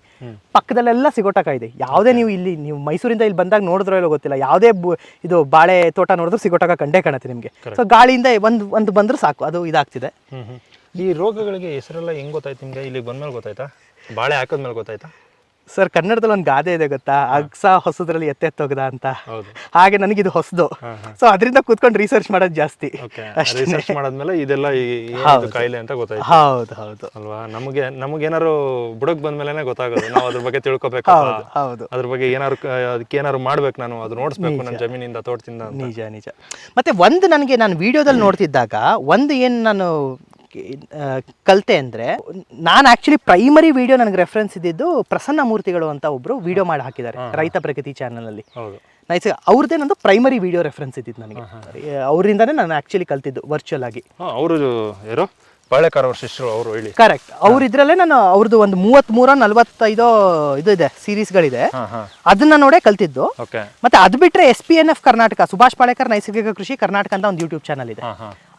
ಪಕ್ಕದಲ್ಲೆಲ್ಲ ಸಿಗೋಟಕ ಇದೆ. ಯಾವುದೇ ನೀವು ಮೈಸೂರಿಂದ ಇಲ್ಲಿ ಬಂದಾಗ ನೋಡಿದ್ರೋ ಇಲ್ಲೋ ಗೊತ್ತಿಲ್ಲ, ಯಾವುದೇ ಇದು ಬಾಳೆ ತೋಟ ನೋಡಿದ್ರು ಸಿಗೋಟಕ ಕಂಡೇ ಕಾಣುತ್ತೆ ನಿಮಗೆ. ಸೊ ಗಾಳಿಯಿಂದ ಒಂದು ಬಂದ್ರೆ ಸಾಕು, ಅದು ಇದಾಗ್ತಿದೆ. ಈ ರೋಗಗಳಿಗೆ ಹೆಸರೆಲ್ಲ ಹೆಂಗ್ ಗೊತ್ತಾಯ್ತು ನಿಮ್ಗೆ? ಇಲ್ಲಿ ಬಂದ್ಮೇಲೆ ಗೊತ್ತಾಯ್ತಾ? ಬಾಳೆ ಹಾಕಿದ್ಮೇಲೆ ಗೊತ್ತಾಯ್ತಾ? ಸರ್, ಕನ್ನಡದಲ್ಲಿ ಒಂದು ಗಾದೆ ಇದೆ ಗೊತ್ತಾ, ಅಗ್ಸ ಹೊಸದ್ರಲ್ಲಿ ಎತ್ತೆತ್ತೋಗದ ಅಂತ. ಹಾಗೆ ನನಗಿದು ಹೊಸದು. ಸೊ ಅದರಿಂದ ಕೂತ್ಕೊಂಡು ರಿಸರ್ಚ್ ಮಾಡೋದು ಜಾಸ್ತಿ. ರಿಸರ್ಚ್ ಮಾಡಾದ್ಮೇಲೆ ಇದೆಲ್ಲ ಕಾಯಿಲೆ ಅಂತ ಗೊತ್ತಾಯ್ತು. ಹೌದು ಅಲ್ವಾ? ನಮಗೇನಾರು ಬುಡಕ್ ಬಂದ್ಮೇಲೆ ಗೊತ್ತಾಗೋದು, ನಾವು ಅದ್ರ ಬಗ್ಗೆ ತಿಳ್ಕೊಬೇಕು. ಅದ್ರ ಬಗ್ಗೆ ಅದಕ್ಕೆ ಏನಾರು ಮಾಡ್ಬೇಕು, ನಾನು ಅದು ನೋಡಿಸ್ಬೇಕು ನನ್ನ ಜಮೀನಿಂದ, ತೋಟದಿಂದ. ನಿಜ. ಮತ್ತೆ ನಾನು ವಿಡಿಯೋದಲ್ಲಿ ನೋಡ್ತಿದ್ದಾಗ ಏನು ನಾನು ಕಲಿತೆ ಅಂದರೆ, ನಾನು ಆ್ಯಕ್ಚುಲಿ ಪ್ರೈಮರಿ ವಿಡಿಯೋ ನನಗೆ ರೆಫರೆನ್ಸ್ ಇದ್ದಿದ್ದು ಪ್ರಸನ್ನ ಮೂರ್ತಿಗಳು ಅಂತ ಒಬ್ಬರು ವಿಡಿಯೋ ಮಾಡಿ ಹಾಕಿದ್ದಾರೆ ರೈತ ಪ್ರಗತಿ ಚಾನಲಲ್ಲಿ. ನೈಸ್, ಅವ್ರದ್ದೇ ನಂದು ಪ್ರೈಮರಿ ವಿಡಿಯೋ ರೆಫರೆನ್ಸ್ ಇದ್ದಿದ್ದು ನನಗೆ. ಅವರಿಂದನೇ ನಾನು ಆ್ಯಕ್ಚುಲಿ ಕಲ್ತಿದ್ದು ವರ್ಚುವಲ್ ಆಗಿ. ಅವರು ಯಾರು ಬಾಳೆಕಾರ ಅವ್ರ ಶಿಷ್ಯರು ಅವರು ಹೇಳಿ. ಕರೆಕ್ಟ್, ಅವ್ರ ಇದ್ರಲ್ಲೇ ನಾನು ಅವ್ರದ್ದು ಒಂದು 33-45 ಇದು ಇದೆ, ಸೀರೀಸ್ಗಳಿದೆ, ಅದನ್ನ ನೋಡೇ ಕಲ್ತಿದ್ದು. ಮತ್ತೆ ಅದು ಬಿಟ್ರೆ SPNF ಕರ್ನಾಟಕ, ಸುಭಾಷ್ ಪಾಳೇಕರ್ ನೈಸರ್ಗಿಕ ಕೃಷಿ ಕರ್ನಾಟಕ ಅಂತ ಒಂದು ಯೂಟ್ಯೂಬ್ ಚಾನಲ್ ಇದೆ.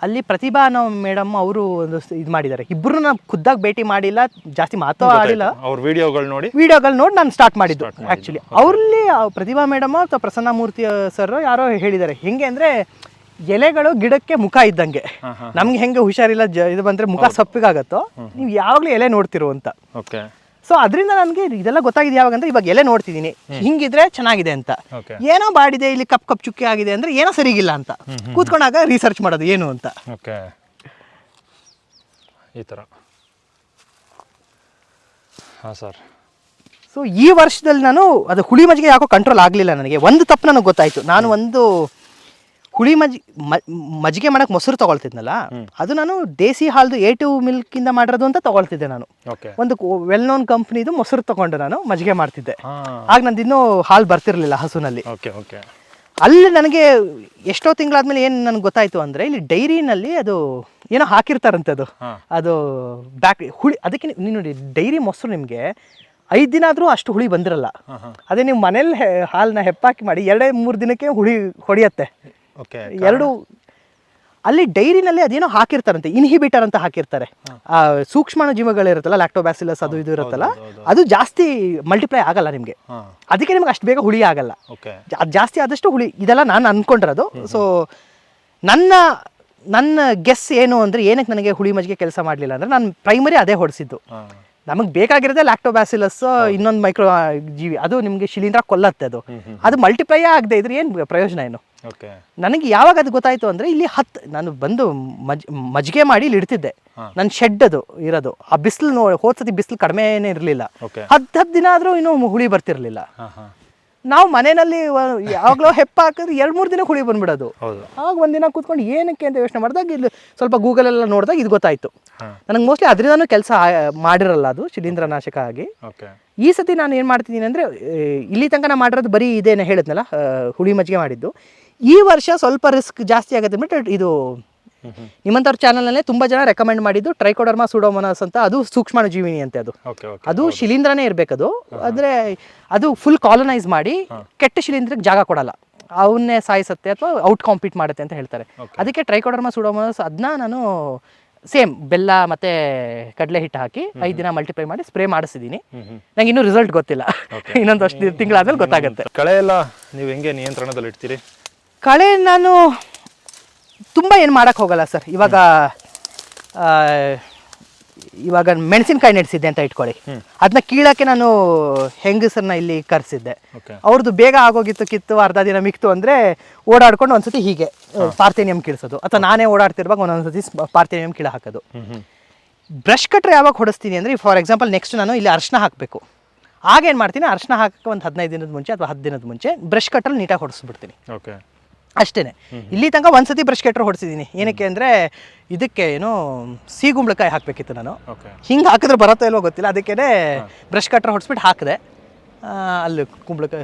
ಅಲ್ಲಿ ಪ್ರತಿಭಾ ಮೇಡಮ್ ಅವರು ಒಂದು ಇದು ಮಾಡಿದ್ದಾರೆ. ಇಬ್ಬರು ನಾನು ಖುದ್ದಾಗಿ ಭೇಟಿ ಮಾಡಿಲ್ಲ, ಜಾಸ್ತಿ ಮಾತು ಆಡಿಲ್ಲ, ಅವ್ರ ವಿಡಿಯೋಗಳು ನೋಡಿ ನಾನು ಸ್ಟಾರ್ಟ್ ಮಾಡಿದ್ದು ಆ್ಯಕ್ಚುಲಿ. ಅವ್ರಲ್ಲಿ ಪ್ರತಿಭಾ ಮೇಡಮ್ ಅಥವಾ ಪ್ರಸನ್ನ ಮೂರ್ತಿ ಸರ್ ಯಾರೋ ಹೇಳಿದ್ದಾರೆ, ಹೆಂಗೆ ಅಂದರೆ ಎಲೆಗಳು ಗಿಡಕ್ಕೆ ಮುಖ ಇದ್ದಂಗೆ. ನಮ್ಗೆ ಹೆಂಗೆ ಹುಷಾರಿಲ್ಲ ಇದು ಬಂದ್ರೆ ಮುಖ ಸಪ್ಪಿಗಾಗತ್ತೋ, ನೀವು ಯಾವಾಗಲೂ ಎಲೆ ನೋಡ್ತಿರೋ ಅಂತ. ಸೊ ಅದರಿಂದ ನನಗೆ ಇದೆಲ್ಲ ಗೊತ್ತಾಗಿದೆ. ಯಾವಾಗಂದ್ರೆ ಇವಾಗ ಎಲೆ ನೋಡ್ತಿದ್ದೀನಿ, ಹಿಂಗಿದ್ರೆ ಚೆನ್ನಾಗಿದೆ ಅಂತ. ಏನೋ ಬಾಡಿದೆ, ಇಲ್ಲಿ ಕಪ್ ಚುಕ್ಕೆ ಆಗಿದೆ ಅಂದ್ರೆ ಏನೋ ಸರಿಗಿಲ್ಲ ಅಂತ ಕೂತ್ಕೊಂಡಾಗ ರಿಸರ್ಚ್ ಮಾಡೋದು ಏನು ಅಂತ. ಈ ಥರ. ಸರ್, ಸೊ ಈ ವರ್ಷದಲ್ಲಿ ನಾನು ಅದು ಹುಳಿ ಮಜ್ಜಿಗೆ ಯಾಕೋ ಕಂಟ್ರೋಲ್ ಆಗಲಿಲ್ಲ ನನಗೆ. ಒಂದು ತಪ್ಪು ನನಗೆ ಗೊತ್ತಾಯ್ತು. ನಾನು ಒಂದು ಹುಳಿ ಮಜ್ಜಿಗೆ ಮಾಡಕ್ಕೆ ಮೊಸರು ತಗೊಳ್ತಿದ್ನಲ್ಲ, ಅದು ನಾನು ದೇಸಿ ಹಾಲ್ದು A2 ಮಿಲ್ಕಿಂದ ಮಾಡಿರೋದು ಅಂತ ತಗೊಳ್ತಿದ್ದೆ. ನಾನು ಒಂದು ವೆಲ್ ನೋನ್ ಕಂಪ್ನಿದು ಮೊಸರು ತಗೊಂಡು ನಾನು ಮಜ್ಜಿಗೆ ಮಾಡ್ತಿದ್ದೆ. ಆಗ ನಂದು ಇನ್ನೂ ಹಾಲು ಬರ್ತಿರ್ಲಿಲ್ಲ ಹಸುನಲ್ಲಿ. ಅಲ್ಲಿ ನನಗೆ ಎಷ್ಟೋ ತಿಂಗಳಾದ್ಮೇಲೆ ಏನು ನನಗೆ ಗೊತ್ತಾಯ್ತು ಅಂದರೆ, ಇಲ್ಲಿ ಡೈರಿನಲ್ಲಿ ಅದು ಏನೋ ಹಾಕಿರ್ತಾರಂತೆ, ಅದು ಹುಳಿ. ಅದಕ್ಕೆ ನೀವು ನೋಡಿ, ಡೈರಿ ಮೊಸರು ನಿಮಗೆ 5 ದಿನ ಆದರೂ ಅಷ್ಟು ಹುಳಿ ಬಂದಿರಲ್ಲ. ಅದೇ ನೀವು ಮನೇಲಿ ಹಾಲನ್ನ ಹೆಪ್ಪಾಕಿ ಮಾಡಿ 2-3 ದಿನಕ್ಕೆ ಹುಳಿ ಹೊಡೆಯತ್ತೆ. ಅಲ್ಲಿ ಡೈರಿನಲ್ಲಿ ಅದೇನೋ ಹಾಕಿರ್ತಾರಂತೆ, ಇನ್ಹಿಬಿಟರ್ ಅಂತ ಹಾಕಿರ್ತಾರೆ. ಸೂಕ್ಷ್ಮಾಣು ಜೀವಗಳಿರುತ್ತಲ್ಲ, ಲ್ಯಾಕ್ಟೋಬ್ಯಾಸಿಲಸ್ ಅದು ಇದು ಇರುತ್ತಲ್ಲ, ಅದು ಜಾಸ್ತಿ ಮಲ್ಟಿಪ್ಲೈ ಆಗಲ್ಲ ನಿಮಗೆ. ಅದಕ್ಕೆ ನಿಮ್ಗೆ ಅಷ್ಟು ಬೇಗ ಹುಳಿ ಆಗಲ್ಲ. ಅದು ಜಾಸ್ತಿ ಆದಷ್ಟು ಹುಳಿ. ಇದೆಲ್ಲ ನಾನು ಅನ್ಕೊಂಡಿರೋದು. ಸೊ ನನ್ನ ಗೆಸ್ ಏನು ಅಂದರೆ, ಏನಕ್ಕೆ ನನಗೆ ಹುಳಿ ಮಜ್ಜಿಗೆ ಕೆಲಸ ಮಾಡಲಿಲ್ಲ ಅಂದರೆ, ನಾನು ಪ್ರೈಮರಿ ಅದೇ ಹೊಡಿಸಿದ್ದು. ನಮಗೆ ಬೇಕಾಗಿರೋದೇ ಲ್ಯಾಕ್ಟೋಬ್ಯಾಸಿಲಸ್, ಇನ್ನೊಂದು ಮೈಕ್ರೋ ಜೀವಿ, ಅದು ನಿಮಗೆ ಶಿಲೀಂಧ್ರ ಕೊಲ್ಲತ್ತೆ. ಅದು ಮಲ್ಟಿಪ್ಲೈ ಆಗದೆ ಇದ್ರೆ ಏನು ಪ್ರಯೋಜನ ಏನು? ನನಗೆ ಯಾವಾಗ ಅದು ಗೊತ್ತಾಯ್ತು ಅಂದರೆ, ಇಲ್ಲಿ ನಾನು ಬಂದು ಮಜ್ಜಿಗೆ ಮಾಡಿ ಇಲ್ಲಿ ಇಡ್ತಿದ್ದೆ. ನನ್ನ ಶೆಡ್ ಅದು ಇರೋದು, ಆ ಬಿಸಿಲು ಹೋದ್ಸತಿ ಬಿಸಿಲು ಕಡಿಮೆ ಇರಲಿಲ್ಲ. 10 ದಿನ ಆದರೂ ಇನ್ನೂ ಹುಳಿ ಬರ್ತಿರ್ಲಿಲ್ಲ. ನಾವು ಮನೆಯಲ್ಲಿ ಯಾವಾಗಲೂ ಹೆಪ್ಪ ಹಾಕಿದ್ರೆ 2-3 ದಿನ ಹುಳಿ ಬಂದ್ಬಿಡೋದು. ಆಗ ಒಂದಿನ ಕೂತ್ಕೊಂಡು ಏನಕ್ಕೆ ಅಂತ ಯೋಚನೆ ಮಾಡಿದಾಗ ಇಲ್ಲಿ ಸ್ವಲ್ಪ ಗೂಗಲೆಲ್ಲ ನೋಡಿದಾಗ ಇದು ಗೊತ್ತಾಯ್ತು. ನನಗೆ ಮೋಸ್ಟ್ಲಿ ಅದರಿಂದನೂ ಕೆಲಸ ಮಾಡಿರಲ್ಲ ಅದು ಶಿಲೀಂಧ್ರನಾಶಕ ಆಗಿ. ಈ ಸತಿ ನಾನು ಏನು ಮಾಡ್ತಿದ್ದೀನಿ ಅಂದರೆ, ಇಲ್ಲಿ ತನಕ ನಾನು ಮಾಡಿರೋದು ಬರೀ ಇದೇನೆ ಹೇಳಿದ್ನಲ್ಲ, ಹುಳಿ ಮಜ್ಜಿಗೆ ಮಾಡಿದ್ದು. ಈ ವರ್ಷ ಸ್ವಲ್ಪ ರಿಸ್ಕ್ ಜಾಸ್ತಿ ಆಗುತ್ತೆ ಅಂದ್ಬಿಟ್ಟು ಇದು ನಿಮ್ಮಂಥವ್ರ ಚಾನಲ್ನಲ್ಲೇ ತುಂಬ ಜನ ರೆಕಮೆಂಡ್ ಮಾಡಿದ್ದು ಟ್ರೈಕೋಡರ್ಮಾ ಸೂಡೋಮೋನಾಸ್ ಅಂತ. ಅದು ಸೂಕ್ಷ್ಮಾಣು ಜೀವಿನಿ ಅಂತೆ. ಅದು ಶಿಲೀಂಧ್ರನೇ ಇರಬೇಕದು. ಆದರೆ ಅದು ಫುಲ್ ಕಾಲನೈಸ್ ಮಾಡಿ ಕೆಟ್ಟ ಶಿಲೀಂಧ್ರಕ್ಕೆ ಜಾಗ ಕೊಡಲ್ಲ, ಅವನ್ನೇ ಸಾಯಿಸುತ್ತೆ ಅಥವಾ ಔಟ್ ಕಾಂಪೀಟ್ ಮಾಡುತ್ತೆ ಅಂತ ಹೇಳ್ತಾರೆ. ಅದಕ್ಕೆ ಟ್ರೈಕೋಡರ್ಮಾ ಸೂಡೋಮೋನಾಸ್ ಅದನ್ನ ನಾನು ಸೇಮ್ ಬೆಲ್ಲ ಮತ್ತು ಕಡಲೆ ಹಿಟ್ಟು ಹಾಕಿ 5 ದಿನ ಮಲ್ಟಿಪ್ಲೈ ಮಾಡಿ ಸ್ಪ್ರೇ ಮಾಡಿಸಿದ್ದೀನಿ. ನಂಗೆ ಇನ್ನೂ ರಿಸಲ್ಟ್ ಗೊತ್ತಿಲ್ಲ. ಇನ್ನೊಂದು ಅಷ್ಟು ತಿಂಗಳಾದ್ಮೇಲೆ ಗೊತ್ತಾಗುತ್ತೆ. ಕಳೆ ಎಲ್ಲ ನೀವು ಹೆಂಗೆ ನಿಯಂತ್ರಣದಲ್ಲಿ ಇಡ್ತೀರಿ? ಕಳೆ ನಾನು ತುಂಬ ಏನು ಮಾಡೋಕ್ಕೆ ಹೋಗಲ್ಲ ಸರ್. ಇವಾಗ ಮೆಣಸಿನ್ಕಾಯಿ ನೆಡ್ಸಿದ್ದೆ ಅಂತ ಇಟ್ಕೊಳ್ಳಿ, ಅದನ್ನ ಕೀಳಕ್ಕೆ ನಾನು ಹೆಂಗಸರನ್ನ ಇಲ್ಲಿ ಕರೆಸಿದ್ದೆ. ಅವ್ರದ್ದು ಬೇಗ ಆಗೋಗಿತ್ತು, ಕಿತ್ತು ಅರ್ಧ ದಿನ ಮಿಕ್ತು ಅಂದರೆ ಓಡಾಡ್ಕೊಂಡು ಒಂದ್ಸತಿ ಹೀಗೆ ಪಾರ್ಥೇನಿಯಂ ಕೀಳ್ಸೋದು, ಅಥವಾ ನಾನೇ ಓಡಾಡ್ತಿರುವಾಗ ಒಂದೊಂದ್ಸತಿ ಪಾರ್ಥೇನಿಯಂ ಕೀಳ ಹಾಕೋದು. ಬ್ರಷ್ ಕಟ್ರೆ ಯಾವಾಗ ಹೊಡಿಸ್ತೀನಿ ಅಂದರೆ, ಫಾರ್ ಎಕ್ಸಾಂಪಲ್ ನೆಕ್ಸ್ಟ್ ನಾನು ಇಲ್ಲಿ ಅರ್ಶಿನ ಹಾಕಬೇಕು, ಆಗೇನು ಮಾಡ್ತೀನಿ, ಅರ್ಶಿನ ಹಾಕಕ್ಕೆ ಒಂದು 15 ದಿನದ ಮುಂಚೆ ಅಥವಾ 10 ದಿನದ ಮುಂಚೆ ಬ್ರಷ್ ಕಟ್ರಲ್ಲಿ ನೀಟಾಗಿ ಹೊಡಿಸ್ಬಿಡ್ತೀನಿ. ಅಷ್ಟೇ. ಇಲ್ಲಿ ತನಕ ಒಂದ್ಸತಿ ಬ್ರಷ್ ಕಟ್ರ್ ಹೊಡಿಸಿದ್ದೀನಿ. ಏನಕ್ಕೆ ಅಂದರೆ ಇದಕ್ಕೆ ಏನು ಸಿಗುಂಬಳಕಾಯಿ ಹಾಕಬೇಕಿತ್ತು ನಾನು. ಹಿಂಗೆ ಹಾಕಿದ್ರೆ ಬರತ್ತೋ ಇಲ್ವೋ ಗೊತ್ತಿಲ್ಲ, ಅದಕ್ಕೇ ಬ್ರಷ್ ಕಟ್ರ್ ಹೊಡಿಸ್ಬಿಟ್ಟು ಹಾಕಿದೆ. ಅಲ್ಲಿ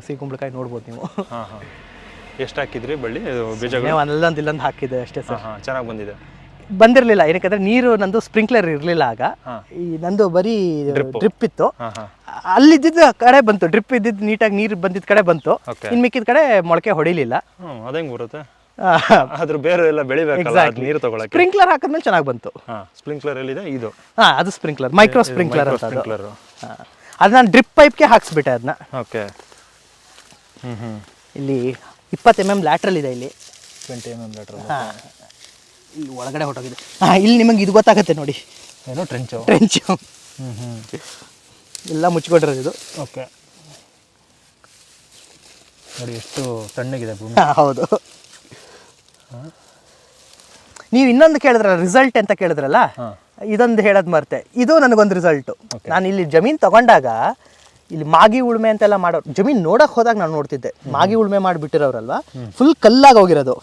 ಸಿಗುಂಬಳಕಾಯಿ ನೋಡ್ಬೋದು ನೀವು. ಎಷ್ಟು ಹಾಕಿದ್ರಿ ಬಳ್ಳಿ ಬೀಜಗಳು? ಇಲ್ಲೊಂದು ಹಾಕಿದೆ ಅಷ್ಟೇ ಸರ್. ಚೆನ್ನಾಗಿ ಬಂದಿದೆ. ಬಂದಿರಲಿಲ್ಲ, ಏನಕ್ಕೆ ನೀರು ನಂದು ಸ್ಪ್ರಿಂಕ್ಲರ್ ಇರಲಿಲ್ಲ ಆಗ. ಈ ನಂದು ಬರೀ ಡ್ರಿಪ್ ಇತ್ತು. ಅಲ್ಲಿದ್ದ ಕಡೆ ಬಂತು, ಡ್ರಿಪ್ ಇದ್ದಿದ್ದು ನೀಟಾಗಿ ನೀರು ಬಂದಿದ್ದ ಕಡೆ ಬಂತು. ಇನ್ನು ಮಿಕ್ಕಿದ ಕಡೆ ಮೊಳಕೆ ಹೊಡಿಲಿಲ್ಲ. ಅದೇಂಗ್ ಬರುತ್ತೆ? ಅದ್ರ ಬೇರೆ ಎಲ್ಲ ಬೆಳಿಬೇಕಲ್ಲ, ನೀರು ತಗೊಳಕ್ಕೆ. ಸ್ಪ್ರಿಂಕ್ಲರ್ ಹಾಕಿದ್ಮೇಲೆ ಚೆನ್ನಾಗಿ ಬಂತು. ಸ್ಪ್ರಿಂಕ್ಲರ್ ಎಲ್ಲಿದೆ? ಇದು ಅದು ಸ್ಪ್ರಿಂಕ್ಲರ್, ಮೈಕ್ರೋ ಸ್ಪ್ರಿಂಕ್ಲರ್ ಅಂತ ಅದು. ಅದು ನಾನು ಡ್ರಿಪ್ ಪೈಪ್ಗೆ ಹಾಕ್ಸ್ಬಿಟ್ಟೆ ಅದನ್ನ. ಓಕೆ. ಇಲ್ಲಿ 20 mm ಲ್ಯಾಟ್ರಲ್ ಇದೆ, ಇಲ್ಲಿ 20 mm ಲ್ಯಾಟ್ರಲ್. ಇಲ್ಲಿ ಒಳಗಡೆ ಹೊಟ್ಟೋಗಿದೆ. ಇಲ್ಲಿ ನಿಮಗೆ ಇದು ಗೊತ್ತಾಗುತ್ತೆ ನೋಡಿ, ಏನೋ ಟ್ರೆಂಚು. ಎಲ್ಲ ಮುಚ್ಕೊಂಡಿರೋದು ಇದು. ಓಕೆ, ನೋಡಿ ಎಷ್ಟು ತಣ್ಣಗಿದೆ ಭೂಮಿ. ಹೌದು. ನೀವು ಇನ್ನೊಂದು ಕೇಳಿದ್ರಲ್ಲ, ರಿಸಲ್ಟ್ ಅಂತ ಕೇಳಿದ್ರಲ್ಲ, ಇದೊಂದು ಹೇಳೋದು ಮರ್ತೆ. ಇದು ನನಗೊಂದು ರಿಸಲ್ಟು. ನಾನು ಇಲ್ಲಿ ಜಮೀನು ತಗೊಂಡಾಗ ಇಲ್ಲಿ ಮಾಗಿ ಉಳುಮೆ ಅಂತೆಲ್ಲ ಮಾಡೋರು, ಜಮೀನು ನೋಡಕ್ ಹೋದಾಗ ನಾನು ನೋಡ್ತಿದ್ದೆ, ಮಾಗಿ ಉಳುಮೆ ಮಾಡಿಬಿಟ್ಟಿರೋರಲ್ವಾ, ಫುಲ್ ಕಲ್ಲಾಗಿ ಹೋಗಿರೋದು.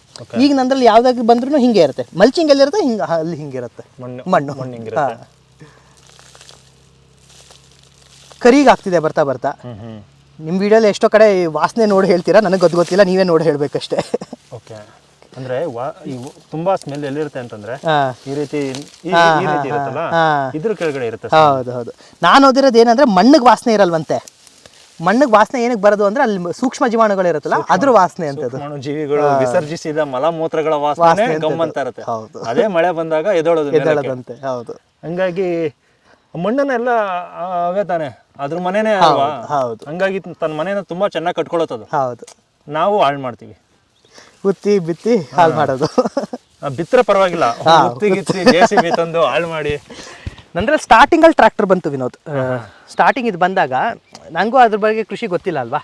ಈಗ ನಂದ್ರಲ್ಲಿ ಯಾವ್ದಾಗ ಬಂದ್ರೂ ಹಿಂಗೆ ಇರುತ್ತೆ, ಮಲ್ಚಿಂಗ್ ಎಲ್ಲಿರುತ್ತೆ ಹಿಂಗೆ, ಅಲ್ಲಿ ಹಿಂಗಿರುತ್ತೆ ಮಣ್ಣು. ಕರಿಗೆ ಆಗ್ತಿದೆ ಬರ್ತಾ ಬರ್ತಾ. ನಿಮ್ಮ ವಿಡಿಯೋಲಿ ಎಷ್ಟೋ ಕಡೆ ವಾಸನೆ ನೋಡಿ ಹೇಳ್ತೀರಾ, ನನಗೆ ಗೊತ್ತಿಲ್ಲ, ನೀವೇ ನೋಡಿ ಹೇಳ್ಬೇಕಷ್ಟೇ. ಓಕೆ. ಅಂದ್ರೆ ತುಂಬಾ ಸ್ಮೆಲ್ ಎಲ್ಲಿರುತ್ತೆ ಅಂತಂದ್ರೆ ಈ ರೀತಿ ಇರುತ್ತಲ್ಲ, ಇದ್ರ ಕೆಳಗಡೆ ಇರುತ್ತೆ. ಹೌದು ಹೌದು. ನಾನು ಓದಿರೋದು ಏನಂದ್ರೆ ಮಣ್ಣಿಗೆ ವಾಸನೆ ಇರಲ್ವಂತೆ. ಮಣ್ಣಿಗೆ ವಾಸನೆ ಏನಕ್ಕೆ ಬರೋದು ಅಂದ್ರೆ ಅಲ್ಲಿ ಸೂಕ್ಷ್ಮ ಜೀವಾಣುಗಳು ಇರುತ್ತಲ್ಲ, ಅದ್ರ ವಾಸನೆ ಅಂತದ್ದು. ಜೀವಿಗಳು ವಿಸರ್ಜಿಸಿದ ಮಲಮೂತ್ರಗಳ ವಾಸನೆ ಗಮ್ಮಂತ ಇರುತ್ತೆ. ಅದೇ ಮಳೆ ಬಂದಾಗ ಎದೊಳೋದಂತೆ. ಹೌದು. ಹಂಗಾಗಿ ಮಣ್ಣನ್ನೆಲ್ಲ ಅವೇ ತಾನೆ ಅದ್ರ ಮನೆನೇ ಅಲ್ವಾ. ಹೌದು. ಹಂಗಾಗಿ ತನ್ನ ಮನೇನ ತುಂಬಾ ಚೆನ್ನಾಗಿ ಕಟ್ಕೊಳತ್ತದು. ಹೌದು. ನಾವು ಹಾಳು ಮಾಡ್ತೀವಿ, ಉತ್ತಿ ಬಿತ್ತಿ ಹಾಳು ಮಾಡೋದು. ಬಿತ್ತರೆ ಪರವಾಗಿಲ್ಲ, ಗಿತ್ತಿ JCB ತಂದು ಹಾಳು ಮಾಡಿ. ನಂದ್ರೆ ಸ್ಟಾರ್ಟಿಂಗಲ್ಲಿ ಟ್ರ್ಯಾಕ್ಟರ್ ಬಂತು ವಿನೋದ್. ಸ್ಟಾರ್ಟಿಂಗ್ ಇದು ಬಂದಾಗ ನನಗೂ ಅದ್ರ ಬಗ್ಗೆ ಕೃಷಿ ಗೊತ್ತಿಲ್ಲ ಅಲ್ವಾ,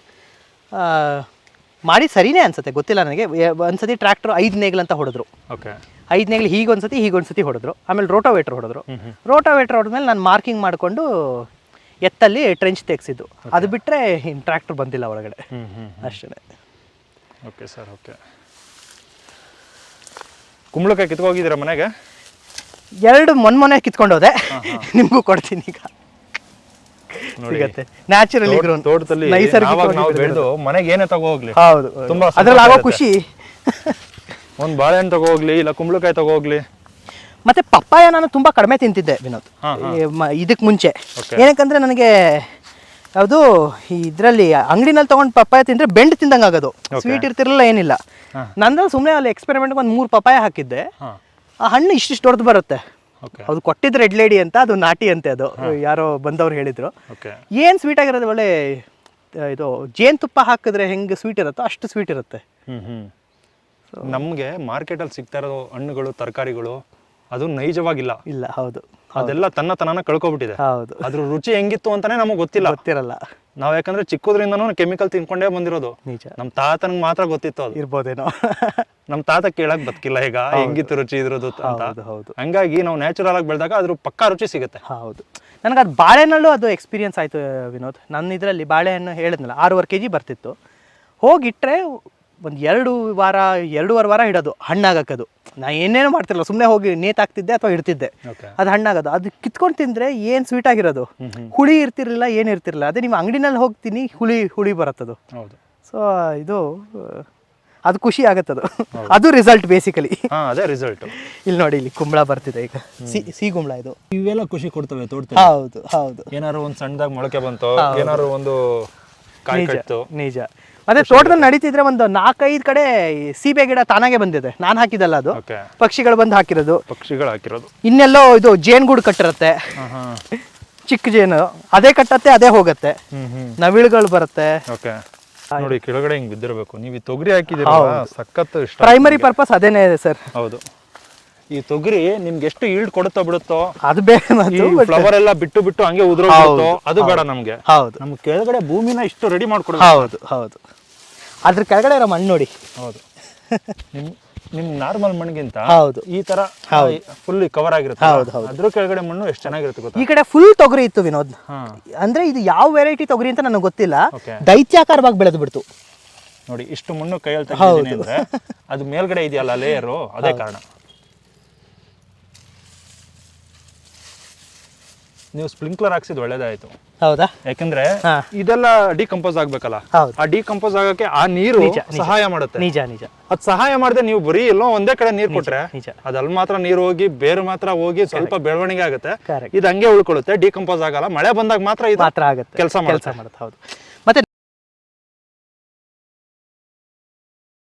ಮಾಡಿ ಸರಿನೇ ಅನ್ಸುತ್ತೆ, ಗೊತ್ತಿಲ್ಲ ನನಗೆ. ಒಂದ್ಸತಿ ಟ್ರ್ಯಾಕ್ಟರ್ 5 ನೇಗಿಲು ಅಂತ ಹೊಡೆದ್ರು. ಓಕೆ. 5 ನೇಗಿಲು ಹೀಗೊಂದ್ಸತಿ ಹೊಡೆದ್ರು. ಆಮೇಲೆ ರೋಟೋವೇಟ್ರ್ ಹೊಡೆದ್ರು. ರೋಟೋವೇಟ್ರ್ ಹೊಡೆದ್ಮೇಲೆ ನಾನು ಮಾರ್ಕಿಂಗ್ ಮಾಡಿಕೊಂಡು ಎತ್ತಲ್ಲಿ ಟ್ರೆಂಚ್ ತೆಗ್ಸಿದ್ದು. ಅದು ಬಿಟ್ಟರೆ ಇನ್ನು ಟ್ರ್ಯಾಕ್ಟರ್ ಬಂದಿಲ್ಲ ಒಳಗಡೆ, ಅಷ್ಟೇ. Okay sir. ಓಕೆ. ಕುಂಬಳಕಾಯಿ ಕಿತ್ಕೋಗಿದ್ದೀರಾ ಮನೆಗೆ? 2 ಮೊನ್ನೆ ಕಿತ್ಕೊಂಡು ಹೋದೆ, ನಿಮಗೂ ಕೊಡ್ತೀನಿ ಈಗ. ಸಿಗತ್ತೆ ನ್ಯಾಚುರಲಿ ಗ್ರೋನ್ ತೋಟದಲ್ಲಿ ಮನೆಗೆ ಏನೇ ತಗೋ ಹೋಗ್ಲಿ. ಹೌದು, ತುಂಬಾ ಅದ್ರಲ್ಲಿ ಆಗೋ ಖುಷಿ. ಒಂದು ಬಾಳೆಹಣ್ಣು ತಗೋ ಹೋಗ್ಲಿ, ಇಲ್ಲ ಕುಂಬಳಕಾಯಿ ತಗೋ ಹೋಗ್ಲಿ. ಮತ್ತೆ ಪಪ್ಪಾಯ ನಾನು ತುಂಬಾ ಕಡಿಮೆ ತಿಂತಿದ್ದೆ ವಿನೋದ್ ಇದಕ್ಕೆ ಮುಂಚೆ. ಏನಕ್ಕಂದ್ರೆ ನನಗೆ ಯಾವುದು ಇದರಲ್ಲಿ ಅಂಗಡಿನಲ್ಲಿ ತೊಗೊಂಡು ಪಪ್ಪಾಯ ತಿಂದರೆ ಬೆಂಡ್ ತಿಂದಂಗೆ ಆಗೋದು, ಸ್ವೀಟ್ ಇರ್ತಿರಲಿಲ್ಲ, ಏನಿಲ್ಲ. ನಂದ್ರಲ್ಲಿ ಸುಮ್ಮನೆ ಅಲ್ಲಿ ಎಕ್ಸ್ಪೆರಿಮೆಂಟ್ಗೆ ಒಂದು 3 ಪಪ್ಪಾಯ ಹಾಕಿದ್ದೆ. ಆ ಹಣ್ಣು ಇಷ್ಟಿಷ್ಟು ದೊಡ್ಡದು ಬರುತ್ತೆ. ಅದು ಕೊಟ್ಟಿದ್ದು ರೆಡ್ ಲೇಡಿ ಅಂತ, ಅದು ನಾಟಿ ಅಂತೆ. ಅದು ಯಾರೋ ಬಂದವ್ರು ಹೇಳಿದ್ರು. ಏನು ಸ್ವೀಟ್ ಆಗಿರೋದು, ಒಳ್ಳೆ ಇದು ಜೇನುತುಪ್ಪ ಹಾಕಿದ್ರೆ ಹೆಂಗೆ ಸ್ವೀಟ್ ಇರುತ್ತೋ ಅಷ್ಟು ಸ್ವೀಟ್ ಇರುತ್ತೆ. ನಮಗೆ ಮಾರ್ಕೆಟಲ್ಲಿ ಸಿಗ್ತಾ ಇರೋ ಹಣ್ಣುಗಳು, ತರಕಾರಿಗಳು ಅದು ನೈಜವಾಗಿಲ್ಲ. ಇಲ್ಲ. ಹೌದು. ಅದೆಲ್ಲ ತನ್ನತನ ಕಳ್ಕೊಬಿಟ್ಟಿದೆ. ಹೌದು. ಅದ್ರ ರುಚಿ ಹೆಂಗಿತ್ತು ಅಂತಾನೆ ನಮಗೆ ಗೊತ್ತಿರಲ್ಲ. ನಾವ್ ಯಾಕಂದ್ರೆ ಚಿಕ್ಕದ್ರಿಂದನೂ ಕೆಮಿಕಲ್ ತಿನ್ಕೊಂಡೇ ಬಂದಿರೋದು. ನಿಜ. ನಮ್ ತಾತನಿಗೆ ಮಾತ್ರ ಗೊತ್ತಿತ್ತು ಅದು. ಇರ್ಬೋದೇನೋ. ನಮ್ ತಾತ ಕೇಳಕ್ ಬದುಕಿಲ್ಲ ಈಗ ಹೆಂಗಿತ್ತು ರುಚಿ ಇದ್ರದ್ದು ಅಂತ. ಹಂಗಾಗಿ ನಾವು ನ್ಯಾಚುರಲ್ ಆಗಿ ಬೆಳೆದಾಗ ಅದ್ರ ಪಕ್ಕಾ ರುಚಿ ಸಿಗುತ್ತೆ. ಹೌದು. ನನಗೆ ಅದು ಬಾಳೆಹಣ್ಣಲ್ಲೂ ಅದು ಎಕ್ಸ್ಪೀರಿಯನ್ಸ್ ಆಯ್ತು ವಿನೋದ್. ನನ್ನ ಇದರಲ್ಲಿ ಬಾಳೆಹಣ್ಣು ಹೇಳಿದ್ನಲ್ಲ 6.5 kg ಬರ್ತಿತ್ತು. ಹೋಗಿಟ್ರೆ ಒಂದು 2-2.5 ವಾರ ಇಡೋದು ಹಣ್ಣಾಗಕ್ಕದು. ನಾ ಏನೇನು ಮಾಡ್ತಿರಲ್ಲ, ಸುಮ್ಮನೆ ಹೋಗಿ ನೇತಾಕ್ತಿದ್ದೆ ಅಥವಾ ಇಡ್ತಿದ್ದೆ, ಅದು ಹಣ್ಣಾಗೋದು. ಅದು ಕಿತ್ಕೊಂಡು ತಿಂದರೆ ಏನು ಸ್ವೀಟ್ ಆಗಿರೋದು, ಹುಳಿ ಇರ್ತಿರಲಿಲ್ಲ, ಏನು ಇರ್ತಿರಲಿಲ್ಲ. ಅದೇ ನೀವು ಅಂಗಡಿನಲ್ಲಿ ಹೋಗ್ತೀನಿ ಹುಳಿ ಬರುತ್ತದು. ಹೌದು. ಸೊ ಇದು ಅದು ಖುಷಿ ಆಗುತ್ತದು. ಅದು ರಿಸಲ್ಟ್ ಬೇಸಿಕಲಿ. ಅದೇ ರಿಸಲ್ಟ್. ಇಲ್ಲಿ ನೋಡಿ, ಇಲ್ಲಿ ಕುಂಬಳ ಬರ್ತಿದೆ ಈಗ, ಸಿಗುಂಬಳ. ಇದು ಇವೆಲ್ಲ ಖುಷಿ ಕೊಡ್ತವೆ ತೋಟದಲ್ಲಿ. ಹೌದು ಹೌದು. ಏನಾದ್ರು ಒಂದು ಸಣ್ಣದಾಗ ಮೊಳಕೆ ಬಂತು, ಏನಾದ್ರು ಒಂದು ಕಾಯಿ ಕಟ್ಟು. ನಿಜ. ಅದೇ ತೋಟದಲ್ಲಿ ನಡೀತಿದ್ರೆ ಒಂದು 4-5 ಕಡೆ ಈ ಸೀಬೆ ಗಿಡ ತಾನಾಗೆ ಬಂದಿದೆ, ನಾನು ಹಾಕಿದಲ್ಲ ಅದು, ಓಕೆ, ಪಕ್ಷಿಗಳು ಬಂದು ಹಾಕಿರೋದು. ಪಕ್ಷಿಗಳು ಹಾಕಿರೋದು. ಇನ್ನೆಲ್ಲೋ ಇದು ಜೇನುಗೂಡು ಕಟ್ಟಿರುತ್ತೆ, ಚಿಕ್ಕ ಜೇನು ಅದೇ ಕಟ್ಟತ್ತೆ ಅದೇ ಹೋಗತ್ತೆ, ನವಿಳುಗಳು ಬರುತ್ತೆ. ಓಕೆ, ನೋಡಿ ಕೆಳಗಡೆ ಹಿಂಗ್ ಬಿದ್ದಿರಬೇಕು. ನೀವು ಈ ತೊಗರಿ ಹಾಕಿದಿರಲ್ಲ, ಸಖತ್ ಇಷ್ಟ. ಪ್ರೈಮರಿ ಪರ್ಪಸ್ ಅದೇನೇ ಇದೆ ಸರ್. ಹೌದು, ಈ ತೊಗರಿ ನಿಮ್ಗೆ ಎಷ್ಟು ಈಲ್ಡ್ ಕೊಡುತ್ತೋ ಬಿಡುತ್ತೋ ಅದು ಬೇರೆ, ಫ್ಲವರ್ ಎಲ್ಲ ಬಿಟ್ಟು ಬಿಟ್ಟು ಹಂಗೆ ಉದುರೋಗುತ್ತೋ ಅದು ಬೇಡ ನಮ್ಗೆ. ಹೌದು, ನಮ್ಗೆ ಕೆಳಗಡೆ ಭೂಮಿನ ಇಷ್ಟು ರೆಡಿ ಮಾಡ್ಕೊಡ್ಬೇಕು. ಹೌದು ಹೌದು, ಅದ್ರ ಕೆಳಗಡೆ ಇರೋ ಮಣ್ಣು ನೋಡಿ. ಹೌದು, ನಿಮ್ ನಾರ್ಮಲ್ ಮಣ್ಣಿಗಿಂತ ಹೌದು ಈ ತರ ಫುಲ್ ಕವರ್ ಆಗಿರುತ್ತೆ. ಅದ್ರ ಕೆಳಗಡೆ ಮಣ್ಣು ಎಷ್ಟು ಚೆನ್ನಾಗಿರುತ್ತೆ ಗೊತ್ತಾ. ಈ ಕಡೆ ಫುಲ್ ತೊಗರಿ ಇತ್ತು ವಿನೋದ್. ಹಾ, ಅಂದ್ರೆ ಇದು ಯಾವ ವೆರೈಟಿ ತೊಗರಿ ಅಂತ ನನಗೆ ಗೊತ್ತಿಲ್ಲ, ಓಕೆ, ದೈತ್ಯಾಕಾರವಾಗಿ ಬೆಳೆದು ಬಿಡ್ತು. ನೋಡಿ ಇಷ್ಟು ಮಣ್ಣು ಕೈಯಲ್ಲಿ ತೆಗೆದಿದ್ದೀನಿ ಅಂದ್ರೆ ಅದು ಮೇಲ್ಗಡೆ ಇದೆಯಲ್ಲ ಲೇಯರು, ಅದೇ ಕಾರಣ. ನೀವು ಸ್ಪ್ರಿಂಕ್ಲರ್ ಹಾಕ್ಸಿದ್ ಒಳ್ಳೇದಾಯ್ತು. ಹೌದಾ? ಯಾಕಂದ್ರೆ ಇದೆಲ್ಲ ಡಿಕಂಪೋಸ್ ಆಗ್ಬೇಕಲ್ಲ, ಹೌದು. ಆ ಡಿಕಂಪೋಸ್ ಆಗಕ್ಕೆ ಆ ನೀರು ಸಹಾಯ ಮಾಡುತ್ತೆ. ನಿಜ ನಿಜ. ಅದ್ ಸಹಾಯ ಮಾಡದೆ ನೀವು ಬರೀ ಎಲ್ಲೋ ಒಂದೇ ಕಡೆ ನೀರ್ ಕೊಟ್ರೆ ನಿಜ. ಅದಲ್ಲಿ ಮಾತ್ರ ನೀರು ಹೋಗಿ ಬೇರೆ ಮಾತ್ರ ಹೋಗಿ ಸ್ವಲ್ಪ ಬೆಳವಣಿಗೆ ಆಗುತ್ತೆ. Correct. ಇದು ಹಂಗೆ ಉಳ್ಕೊಳ್ಳುತ್ತೆ, ಡಿಕಂಪೋಸ್ ಆಗಲ್ಲ. ಮಳೆ ಬಂದಾಗ ಮಾತ್ರ ಇದು ಮಾತ್ರ ಆಗುತ್ತೆ, ಕೆಲಸ ಮಾಡುತ್ತೆ. ಹೌದು.